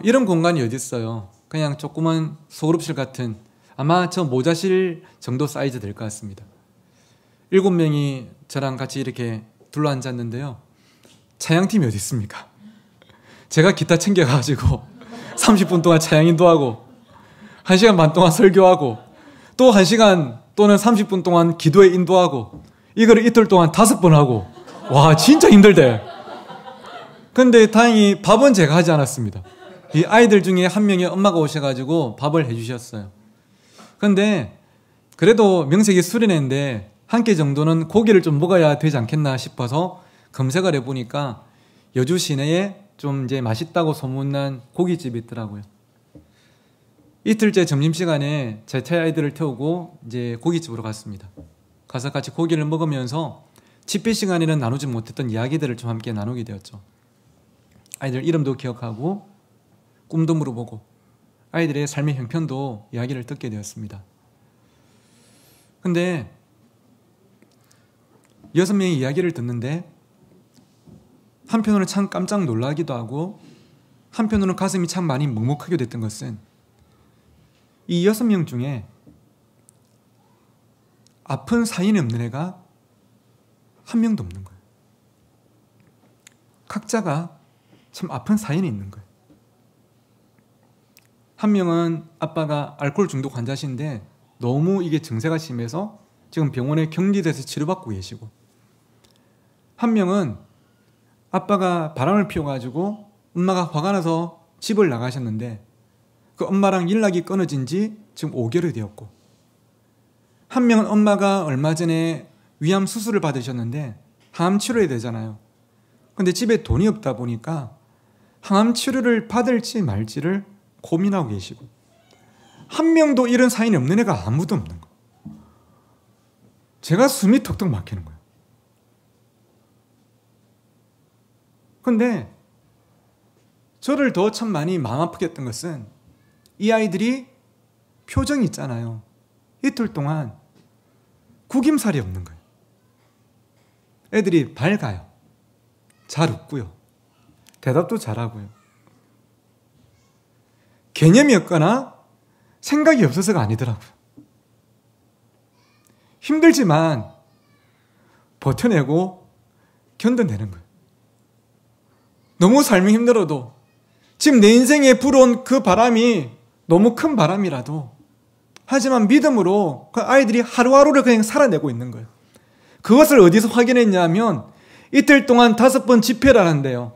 이런 공간이 어디 있어요. 그냥 조그만 소그룹실 같은 아마 저 모자실 정도 사이즈 될 것 같습니다. 7명이 저랑 같이 이렇게 둘러앉았는데요. 차양팀이 어디 있습니까? 제가 기타 챙겨가지고 30분 동안 차양인도 하고 1시간 반 동안 설교하고 또 1시간 또는 30분 동안 기도에 인도하고 이거를 이틀 동안 5번 하고 와 진짜 힘들대. 근데 다행히 밥은 제가 하지 않았습니다. 이 아이들 중에 한 명의 엄마가 오셔가지고 밥을 해주셨어요. 근데 그래도 명색이 수련회인데 한 끼 정도는 고기를 좀 먹어야 되지 않겠나 싶어서 검색을 해보니까 여주 시내에 좀 이제 맛있다고 소문난 고깃집이 있더라고요. 이틀째 점심시간에 제 아이들을 태우고 이제 고깃집으로 갔습니다. 가서 같이 고기를 먹으면서 집회 시간에는 나누지 못했던 이야기들을 좀 함께 나누게 되었죠. 아이들 이름도 기억하고 꿈도 물어보고 아이들의 삶의 형편도 이야기를 듣게 되었습니다. 근데 6명의 이야기를 듣는데 한편으로는 참 깜짝 놀라기도 하고 한편으로는 가슴이 참 많이 먹먹하게 됐던 것은 이 6명 중에 아픈 사인이 없는 애가 한 명도 없는 거예요. 각자가 참 아픈 사인이 있는 거예요. 한 명은 아빠가 알코올 중독 환자신데 너무 이게 증세가 심해서 지금 병원에 격리돼서 치료받고 계시고, 한 명은 아빠가 바람을 피워가지고 엄마가 화가 나서 집을 나가셨는데 그 엄마랑 연락이 끊어진 지 지금 5개월이 되었고, 한 명은 엄마가 얼마 전에 위암 수술을 받으셨는데 항암 치료해야 되잖아요. 근데 집에 돈이 없다 보니까 항암 치료를 받을지 말지를 고민하고 계시고, 한 명도 이런 사인이 없는 애가 아무도 없는 거예요. 제가 숨이 턱턱 막히는 거예요. 근데 저를 더 참 많이 마음 아프게 했던 것은 이 아이들이 표정이 있잖아요. 이틀 동안 구김살이 없는 거예요. 애들이 밝아요. 잘 웃고요. 대답도 잘하고요. 개념이 없거나 생각이 없어서가 아니더라고요. 힘들지만 버텨내고 견뎌내는 거예요. 너무 삶이 힘들어도 지금 내 인생에 불어온 그 바람이 너무 큰 바람이라도 하지만 믿음으로 그 아이들이 하루하루를 그냥 살아내고 있는 거예요. 그것을 어디서 확인했냐면 이틀 동안 5번 집회를 하는데요.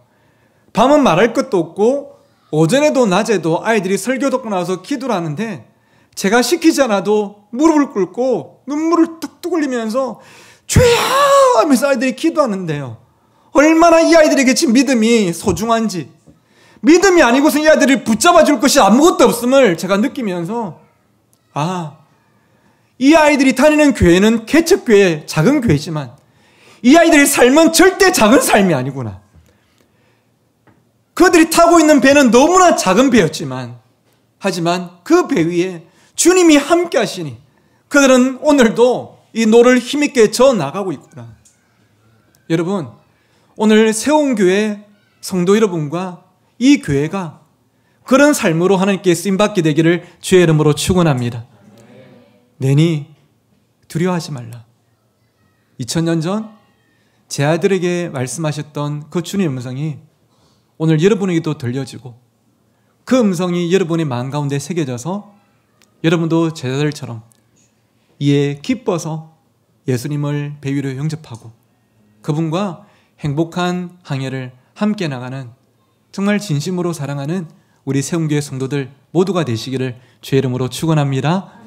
밤은 말할 것도 없고 오전에도 낮에도 아이들이 설교 듣고 나서 기도를 하는데 제가 시키지 않아도 무릎을 꿇고 눈물을 뚝뚝 흘리면서 주여 하면서 아이들이 기도하는데요. 얼마나 이 아이들에게 지금 믿음이 소중한지, 믿음이 아니고서 이 아이들을 붙잡아 줄 것이 아무것도 없음을 제가 느끼면서 이 아이들이 다니는 교회는 개척교회, 작은 교회지만 이 아이들의 삶은 절대 작은 삶이 아니구나. 그들이 타고 있는 배는 너무나 작은 배였지만 하지만 그 배 위에 주님이 함께 하시니 그들은 오늘도 이 노를 힘있게 저 나가고 있구나. 여러분, 오늘 세운교회 성도 여러분과 이 교회가 그런 삶으로 하나님께 쓰임받게 되기를 주의 이름으로 축원합니다. 내니 두려워하지 말라. 2000년 전 제 아들에게 말씀하셨던 그 주님의 음성이 오늘 여러분에게도 들려지고 그 음성이 여러분의 마음 가운데 새겨져서 여러분도 제자들처럼 이에 기뻐서 예수님을 배 위로 영접하고 그분과 행복한 항해를 함께 나가는 정말 진심으로 사랑하는 우리 세운교회 성도들 모두가 되시기를 주의 이름으로 축원합니다.